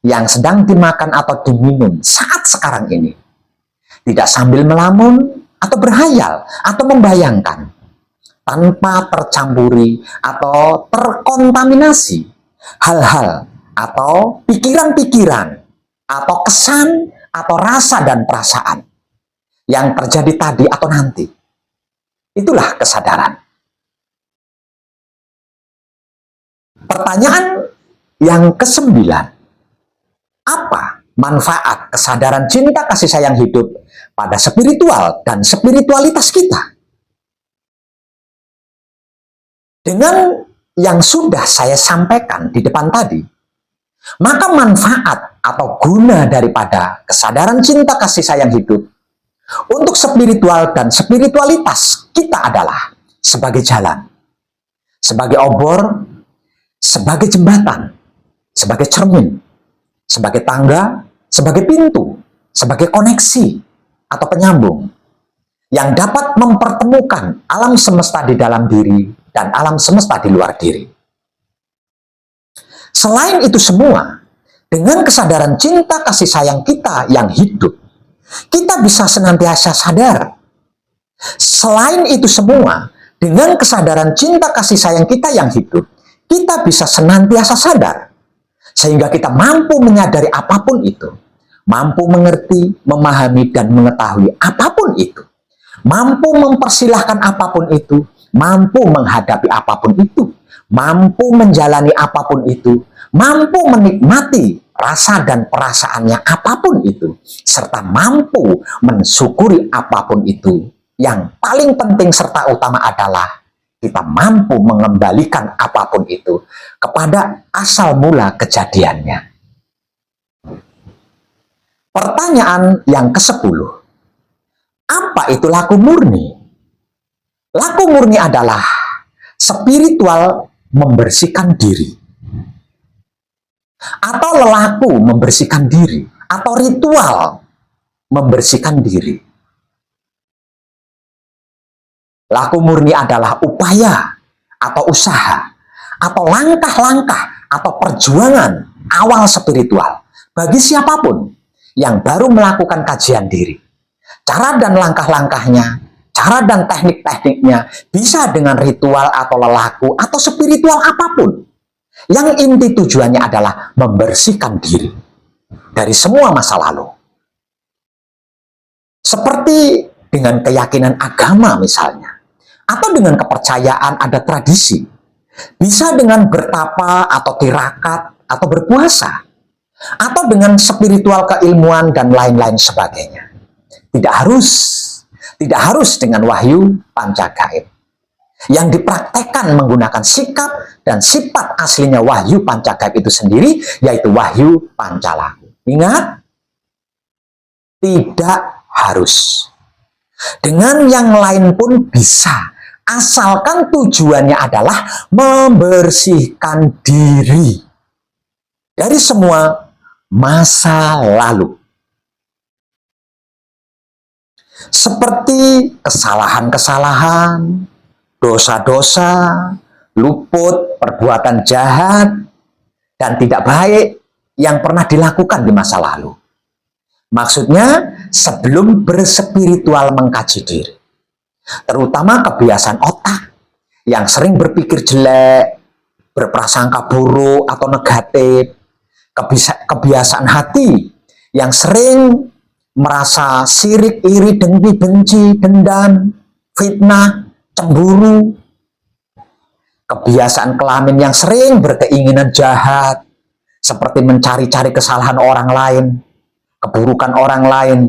yang sedang dimakan atau diminum saat sekarang ini. Tidak sambil melamun atau berhayal atau membayangkan tanpa tercampuri atau terkontaminasi hal-hal atau pikiran-pikiran atau kesan atau rasa dan perasaan yang terjadi tadi atau nanti. Itulah kesadaran. Pertanyaan yang kesembilan, apa manfaat kesadaran cinta kasih sayang hidup pada spiritual dan spiritualitas kita? Dengan yang sudah saya sampaikan di depan tadi, maka manfaat atau guna daripada kesadaran cinta kasih sayang hidup untuk spiritual dan spiritualitas kita adalah sebagai jalan, sebagai obor, sebagai jembatan, sebagai cermin, sebagai tangga, sebagai pintu, sebagai koneksi atau penyambung yang dapat mempertemukan alam semesta di dalam diri dan alam semesta di luar diri. Selain itu semua, dengan kesadaran cinta kasih sayang kita yang hidup, kita bisa senantiasa sadar. Selain itu semua, dengan kesadaran cinta kasih sayang kita yang hidup, kita bisa senantiasa sadar. Sehingga kita mampu menyadari apapun itu, mampu mengerti, memahami, dan mengetahui apapun itu, mampu mempersilahkan apapun itu, mampu menghadapi apapun itu, mampu menjalani apapun itu, mampu menikmati rasa dan perasaannya apapun itu, serta mampu mensyukuri apapun itu. Yang paling penting serta utama adalah kita mampu mengembalikan apapun itu kepada asal mula kejadiannya. Pertanyaan yang ke-10, apa itu laku murni? Laku murni adalah spiritual membersihkan diri, atau lelaku membersihkan diri, atau ritual membersihkan diri. Laku murni adalah upaya atau usaha atau langkah-langkah atau perjuangan awal spiritual bagi siapapun yang baru melakukan kajian diri. Cara dan langkah-langkahnya, cara dan teknik-tekniknya bisa dengan ritual atau lelaku atau spiritual apapun. Yang inti tujuannya adalah membersihkan diri dari semua masa lalu. Seperti dengan keyakinan agama misalnya, atau dengan kepercayaan ada tradisi, bisa dengan bertapa atau tirakat atau berpuasa, atau dengan spiritual keilmuan dan lain-lain sebagainya. Tidak harus dengan wahyu pancagaib yang dipraktekkan menggunakan sikap dan sifat aslinya wahyu pancagaib itu sendiri, yaitu wahyu pancalaku. Ingat, tidak harus. Dengan yang lain pun bisa, asalkan tujuannya adalah membersihkan diri dari semua masa lalu. Seperti kesalahan-kesalahan, dosa-dosa, luput, perbuatan jahat, dan tidak baik yang pernah dilakukan di masa lalu. Maksudnya, sebelum berspiritual mengkaji diri. Terutama kebiasaan otak yang sering berpikir jelek, berprasangka buruk atau negatif. Kebiasaan hati yang sering merasa sirik, iri, dengki, benci, dendam, fitnah, cemburu. Kebiasaan kelamin yang sering berkeinginan jahat, seperti mencari-cari kesalahan orang lain, keburukan orang lain,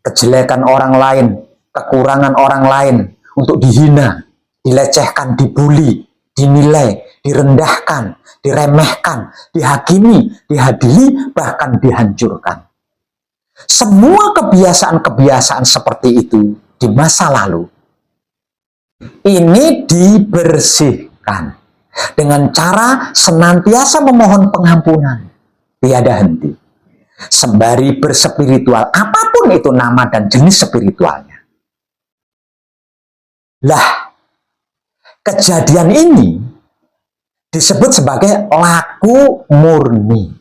kejelekan orang lain, kekurangan orang lain, untuk dihina, dilecehkan, dibuli, dinilai, direndahkan, diremehkan, dihakimi, dihadili, bahkan dihancurkan. Semua kebiasaan-kebiasaan seperti itu di masa lalu ini dibersihkan dengan cara senantiasa memohon pengampunan tiada henti, sembari berspiritual apapun itu nama dan jenis spiritualnya. Lah, kejadian ini disebut sebagai laku murni.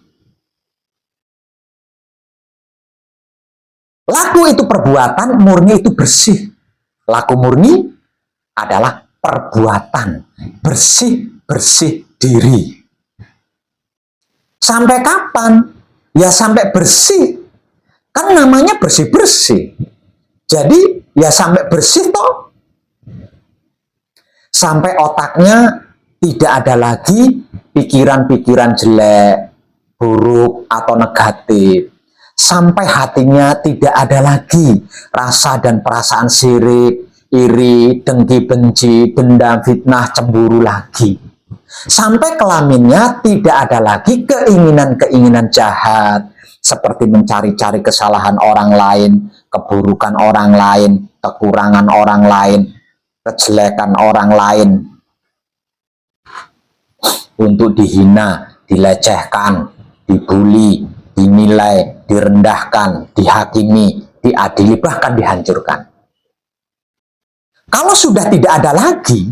Laku itu perbuatan, murni itu bersih, Laku murni adalah perbuatan bersih-bersih diri. Sampai kapan? Ya sampai bersih. Kan namanya bersih-bersih. Jadi ya sampai bersih toh. Sampai otaknya tidak ada lagi pikiran-pikiran jelek, buruk atau negatif. Sampai hatinya tidak ada lagi rasa dan perasaan sirik, iri, dengki, benci, dendam, fitnah, cemburu lagi. Sampai kelaminnya tidak ada lagi keinginan-keinginan jahat, seperti mencari-cari kesalahan orang lain, keburukan orang lain, kekurangan orang lain, kejelekan orang lain, untuk dihina, dilecehkan, dibully, dinilai, direndahkan, dihakimi, diadili, bahkan dihancurkan. Kalau sudah tidak ada lagi,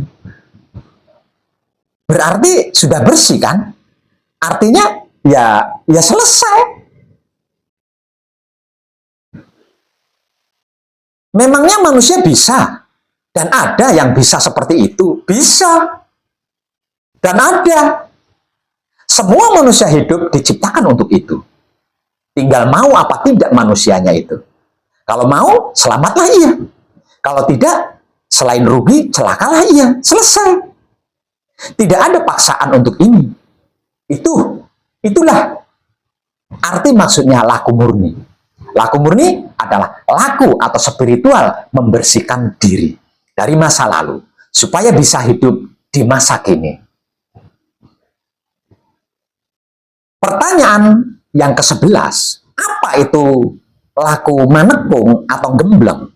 berarti sudah bersih kan? Artinya ya selesai. Memangnya manusia bisa? Dan ada yang bisa seperti itu? Bisa. Dan ada. Semua manusia hidup diciptakan untuk itu. Tinggal mau apa tidak manusianya itu. Kalau mau, selamatlah ia. Kalau tidak, selain rugi, celakalah ia. Selesai. Tidak ada paksaan untuk ini. Itulah arti maksudnya laku murni. Laku murni adalah laku atau spiritual membersihkan diri dari masa lalu supaya bisa hidup di masa kini. Pertanyaan yang ke-11, apa itu laku manekung atau gembleng?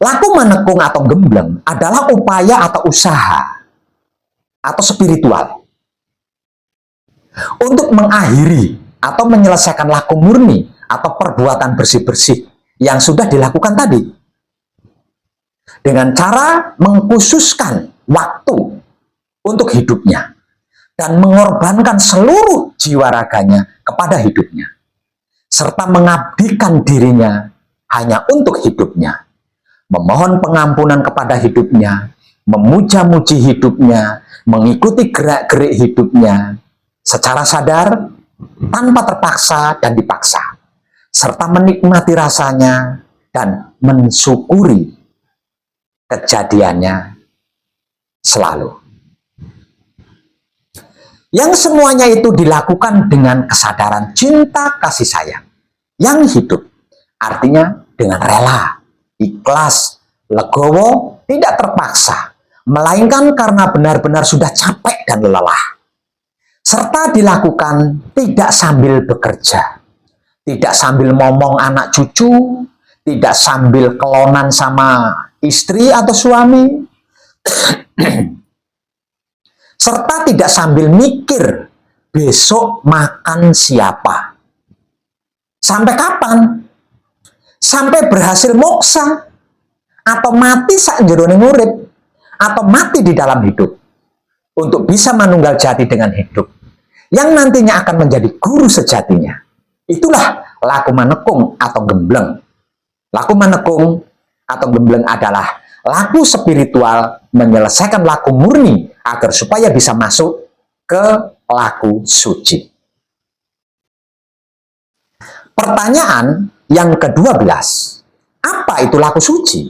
Laku manekung atau gembleng adalah upaya atau usaha atau spiritual untuk mengakhiri atau menyelesaikan laku murni atau perbuatan bersih-bersih yang sudah dilakukan tadi dengan cara mengkhususkan waktu untuk hidupnya dan mengorbankan seluruh jiwa raganya kepada hidupnya serta mengabdikan dirinya hanya untuk hidupnya, memohon pengampunan kepada hidupnya, memuja-muji hidupnya, mengikuti gerak-gerik hidupnya secara sadar, tanpa terpaksa dan dipaksa, serta menikmati rasanya dan mensyukuri kejadiannya selalu. Yang semuanya itu dilakukan dengan kesadaran cinta kasih sayang yang hidup, artinya dengan rela, ikhlas, legowo, tidak terpaksa, melainkan karena benar-benar sudah capek dan lelah. Serta dilakukan tidak sambil bekerja, tidak sambil ngomong anak cucu, tidak sambil kelonan sama istri atau suami, serta tidak sambil mikir besok makan siapa. Sampai kapan? Sampai berhasil moksa, atau mati sak jerone urip, atau mati di dalam hidup, untuk bisa manunggal jati dengan hidup, yang nantinya akan menjadi guru sejatinya. Itulah laku manekung atau gembleng. Laku manekung atau gembleng adalah laku spiritual menyelesaikan laku murni agar supaya bisa masuk ke laku suci. Pertanyaan yang ke-12, apa itu laku suci?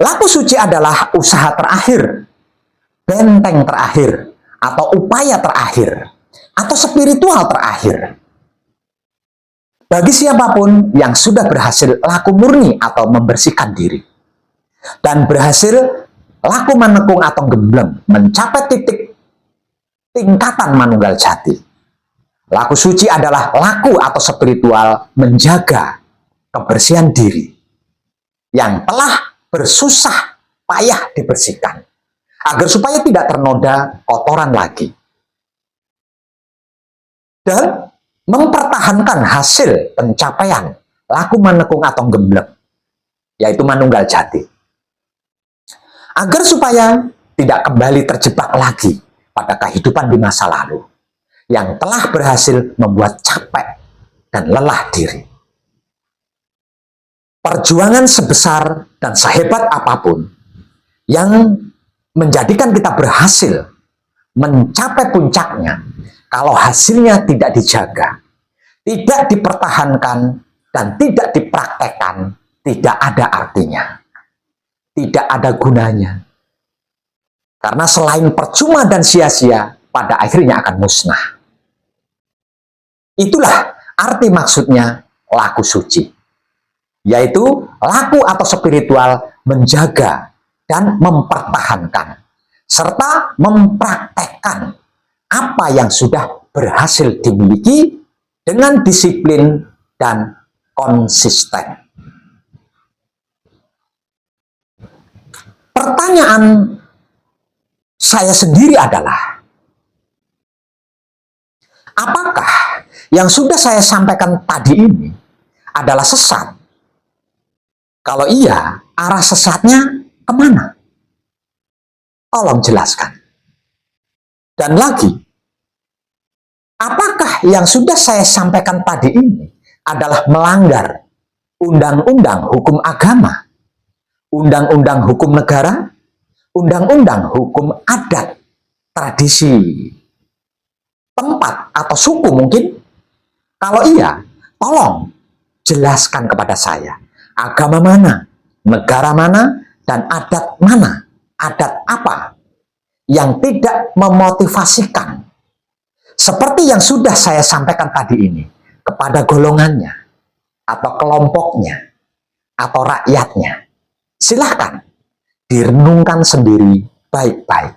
Laku suci adalah usaha terakhir, benteng terakhir, atau upaya terakhir, atau spiritual terakhir bagi siapapun yang sudah berhasil laku murni atau membersihkan diri dan berhasil laku manekung atau gembleng mencapai titik tingkatan manunggal jati. Laku suci adalah laku atau spiritual menjaga kebersihan diri yang telah bersusah payah dibersihkan agar supaya tidak ternoda kotoran lagi dan mempertahankan hasil pencapaian laku manekung atau gembleng, yaitu manunggal jati, agar supaya tidak kembali terjebak lagi pada kehidupan di masa lalu yang telah berhasil membuat capek dan lelah diri. perjuangan sebesar dan sehebat apapun yang menjadikan kita berhasil mencapai puncaknya, kalau hasilnya tidak dijaga, tidak dipertahankan, dan tidak dipraktekkan, tidak ada artinya, tidak ada gunanya. Karena selain percuma dan sia-sia, pada akhirnya akan musnah. Itulah arti maksudnya laku suci, yaitu laku atau spiritual menjaga dan mempertahankan, serta mempraktekkan apa yang sudah berhasil dimiliki dengan disiplin dan konsisten. Pertanyaan saya sendiri adalah, apakah yang sudah saya sampaikan tadi ini adalah sesat? Kalau iya, arah sesatnya kemana? Tolong jelaskan. Dan lagi, apakah yang sudah saya sampaikan tadi ini adalah melanggar undang-undang hukum agama, undang-undang hukum negara, undang-undang hukum adat, tradisi, tempat atau suku mungkin? Kalau iya, tolong jelaskan kepada saya, agama mana, negara mana, dan adat mana, adat apa yang tidak memotivasikan seperti yang sudah saya sampaikan tadi ini kepada golongannya, atau kelompoknya, atau rakyatnya. Silahkan direnungkan sendiri baik-baik.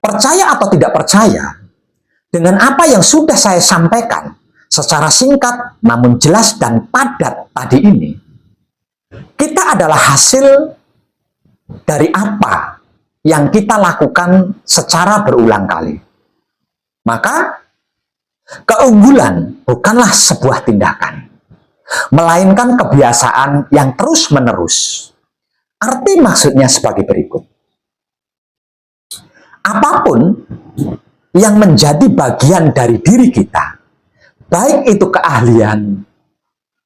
Percaya atau tidak percaya dengan apa yang sudah saya sampaikan secara singkat namun jelas dan padat tadi ini, kita adalah hasil dari apa yang kita lakukan secara berulang kali. Maka keunggulan bukanlah sebuah tindakan, melainkan kebiasaan yang terus-menerus. Arti maksudnya sebagai berikut. Apapun yang menjadi bagian dari diri kita, baik itu keahlian,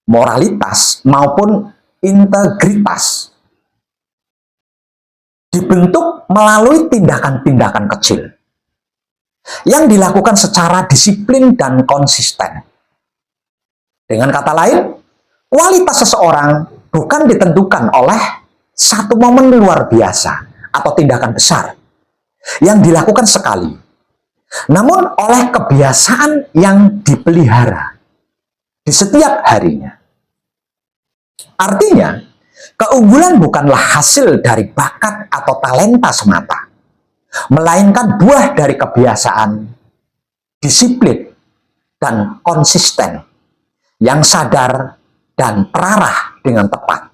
moralitas, maupun integritas, dibentuk melalui tindakan-tindakan kecil yang dilakukan secara disiplin dan konsisten. Dengan kata lain, kualitas seseorang bukan ditentukan oleh satu momen luar biasa atau tindakan besar yang dilakukan sekali, namun oleh kebiasaan yang dipelihara di setiap harinya. Artinya, keunggulan bukanlah hasil dari bakat atau talenta semata, melainkan buah dari kebiasaan, disiplin, dan konsisten yang sadar dan terarah dengan tepat.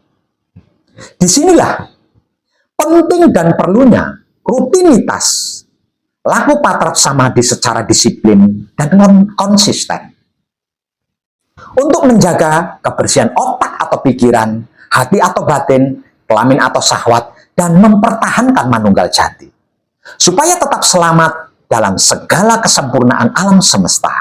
Disinilah penting dan perlunya rutinitas laku patrap samadhi secara disiplin dan konsisten untuk menjaga kebersihan otak atau pikiran, hati atau batin, kelamin atau syahwat, dan mempertahankan manunggal jati supaya tetap selamat dalam segala kesempurnaan alam semesta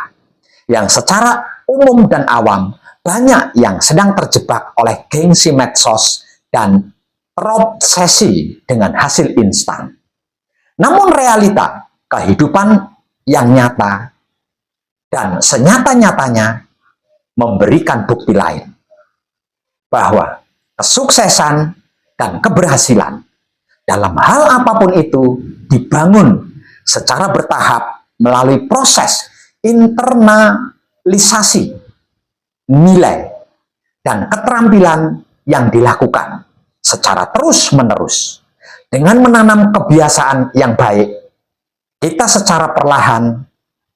yang secara umum dan awam banyak yang sedang terjebak oleh gengsi medsos dan terobsesi dengan hasil instan. Namun realita kehidupan yang nyata dan senyata-nyatanya memberikan bukti lain bahwa kesuksesan dan keberhasilan dalam hal apapun itu dibangun secara bertahap melalui proses internalisasi nilai dan keterampilan yang dilakukan secara terus-menerus. Dengan menanam kebiasaan yang baik, kita secara perlahan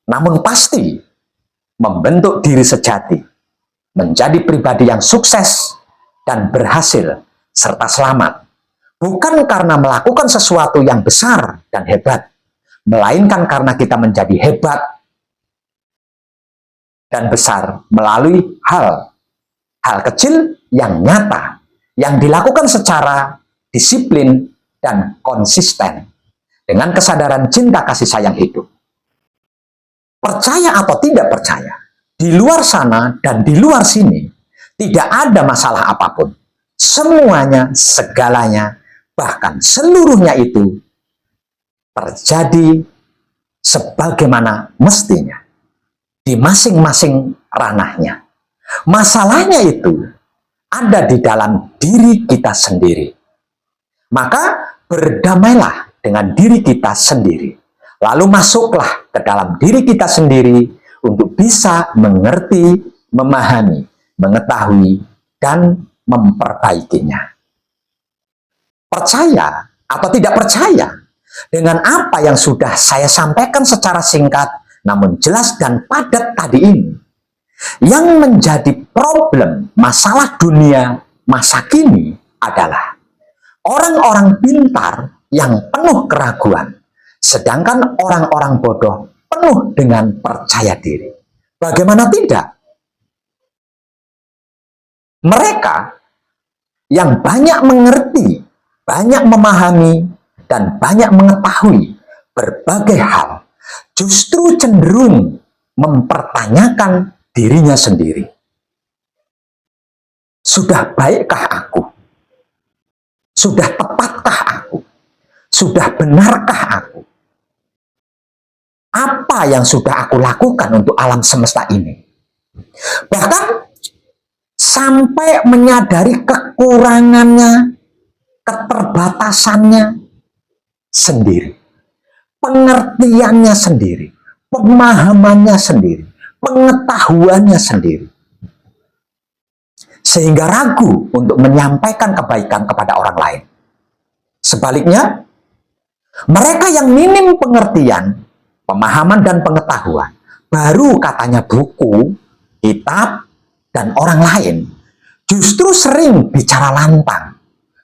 namun pasti membentuk diri sejati menjadi pribadi yang sukses dan berhasil serta selamat, bukan karena melakukan sesuatu yang besar dan hebat, melainkan karena kita menjadi hebat dan besar melalui hal kecil yang nyata, yang dilakukan secara disiplin dan konsisten dengan kesadaran cinta kasih sayang hidup. Percaya atau tidak percaya, di luar sana dan di luar sini, tidak ada masalah apapun. Semuanya, segalanya, bahkan seluruhnya itu terjadi sebagaimana mestinya di masing-masing ranahnya. Masalahnya itu ada di dalam diri kita sendiri. Maka berdamailah dengan diri kita sendiri. Lalu masuklah ke dalam diri kita sendiri untuk bisa mengerti, memahami, mengetahui, dan memperbaikinya. Percaya atau tidak percaya dengan apa yang sudah saya sampaikan secara singkat namun jelas dan padat tadi ini, yang menjadi problem masalah dunia masa kini adalah orang-orang pintar yang penuh keraguan, sedangkan orang-orang bodoh penuh dengan percaya diri. Bagaimana tidak? Mereka yang banyak mengerti, banyak memahami, dan banyak mengetahui berbagai hal, justru cenderung mempertanyakan dirinya sendiri. Sudah baikkah aku? Sudah tepatkah aku? Sudah benarkah aku? Apa yang sudah aku lakukan untuk alam semesta ini? Bahkan sampai menyadari kekurangannya, keterbatasannya sendiri, pengertiannya sendiri, pemahamannya sendiri, pengetahuannya sendiri, sehingga ragu untuk menyampaikan kebaikan kepada orang lain. Sebaliknya, mereka yang minim pengertian, pemahaman, dan pengetahuan, baru katanya buku, kitab, dan orang lain, justru sering bicara lantang,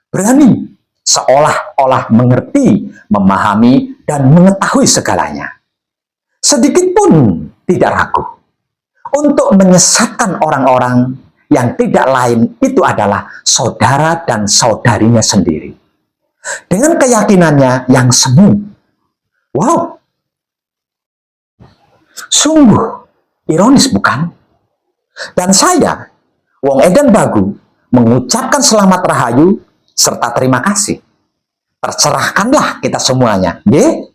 berani, seolah-olah mengerti, memahami, dan mengetahui segalanya. Sedikit pun tidak ragu untuk menyesatkan orang-orang yang tidak lain itu adalah saudara dan saudarinya sendiri. Dengan keyakinannya yang semu. Wow, sungguh ironis bukan? Dan saya, Wong Edan Bagu, mengucapkan selamat rahayu serta terima kasih. Tercerahkanlah kita semuanya, nggih?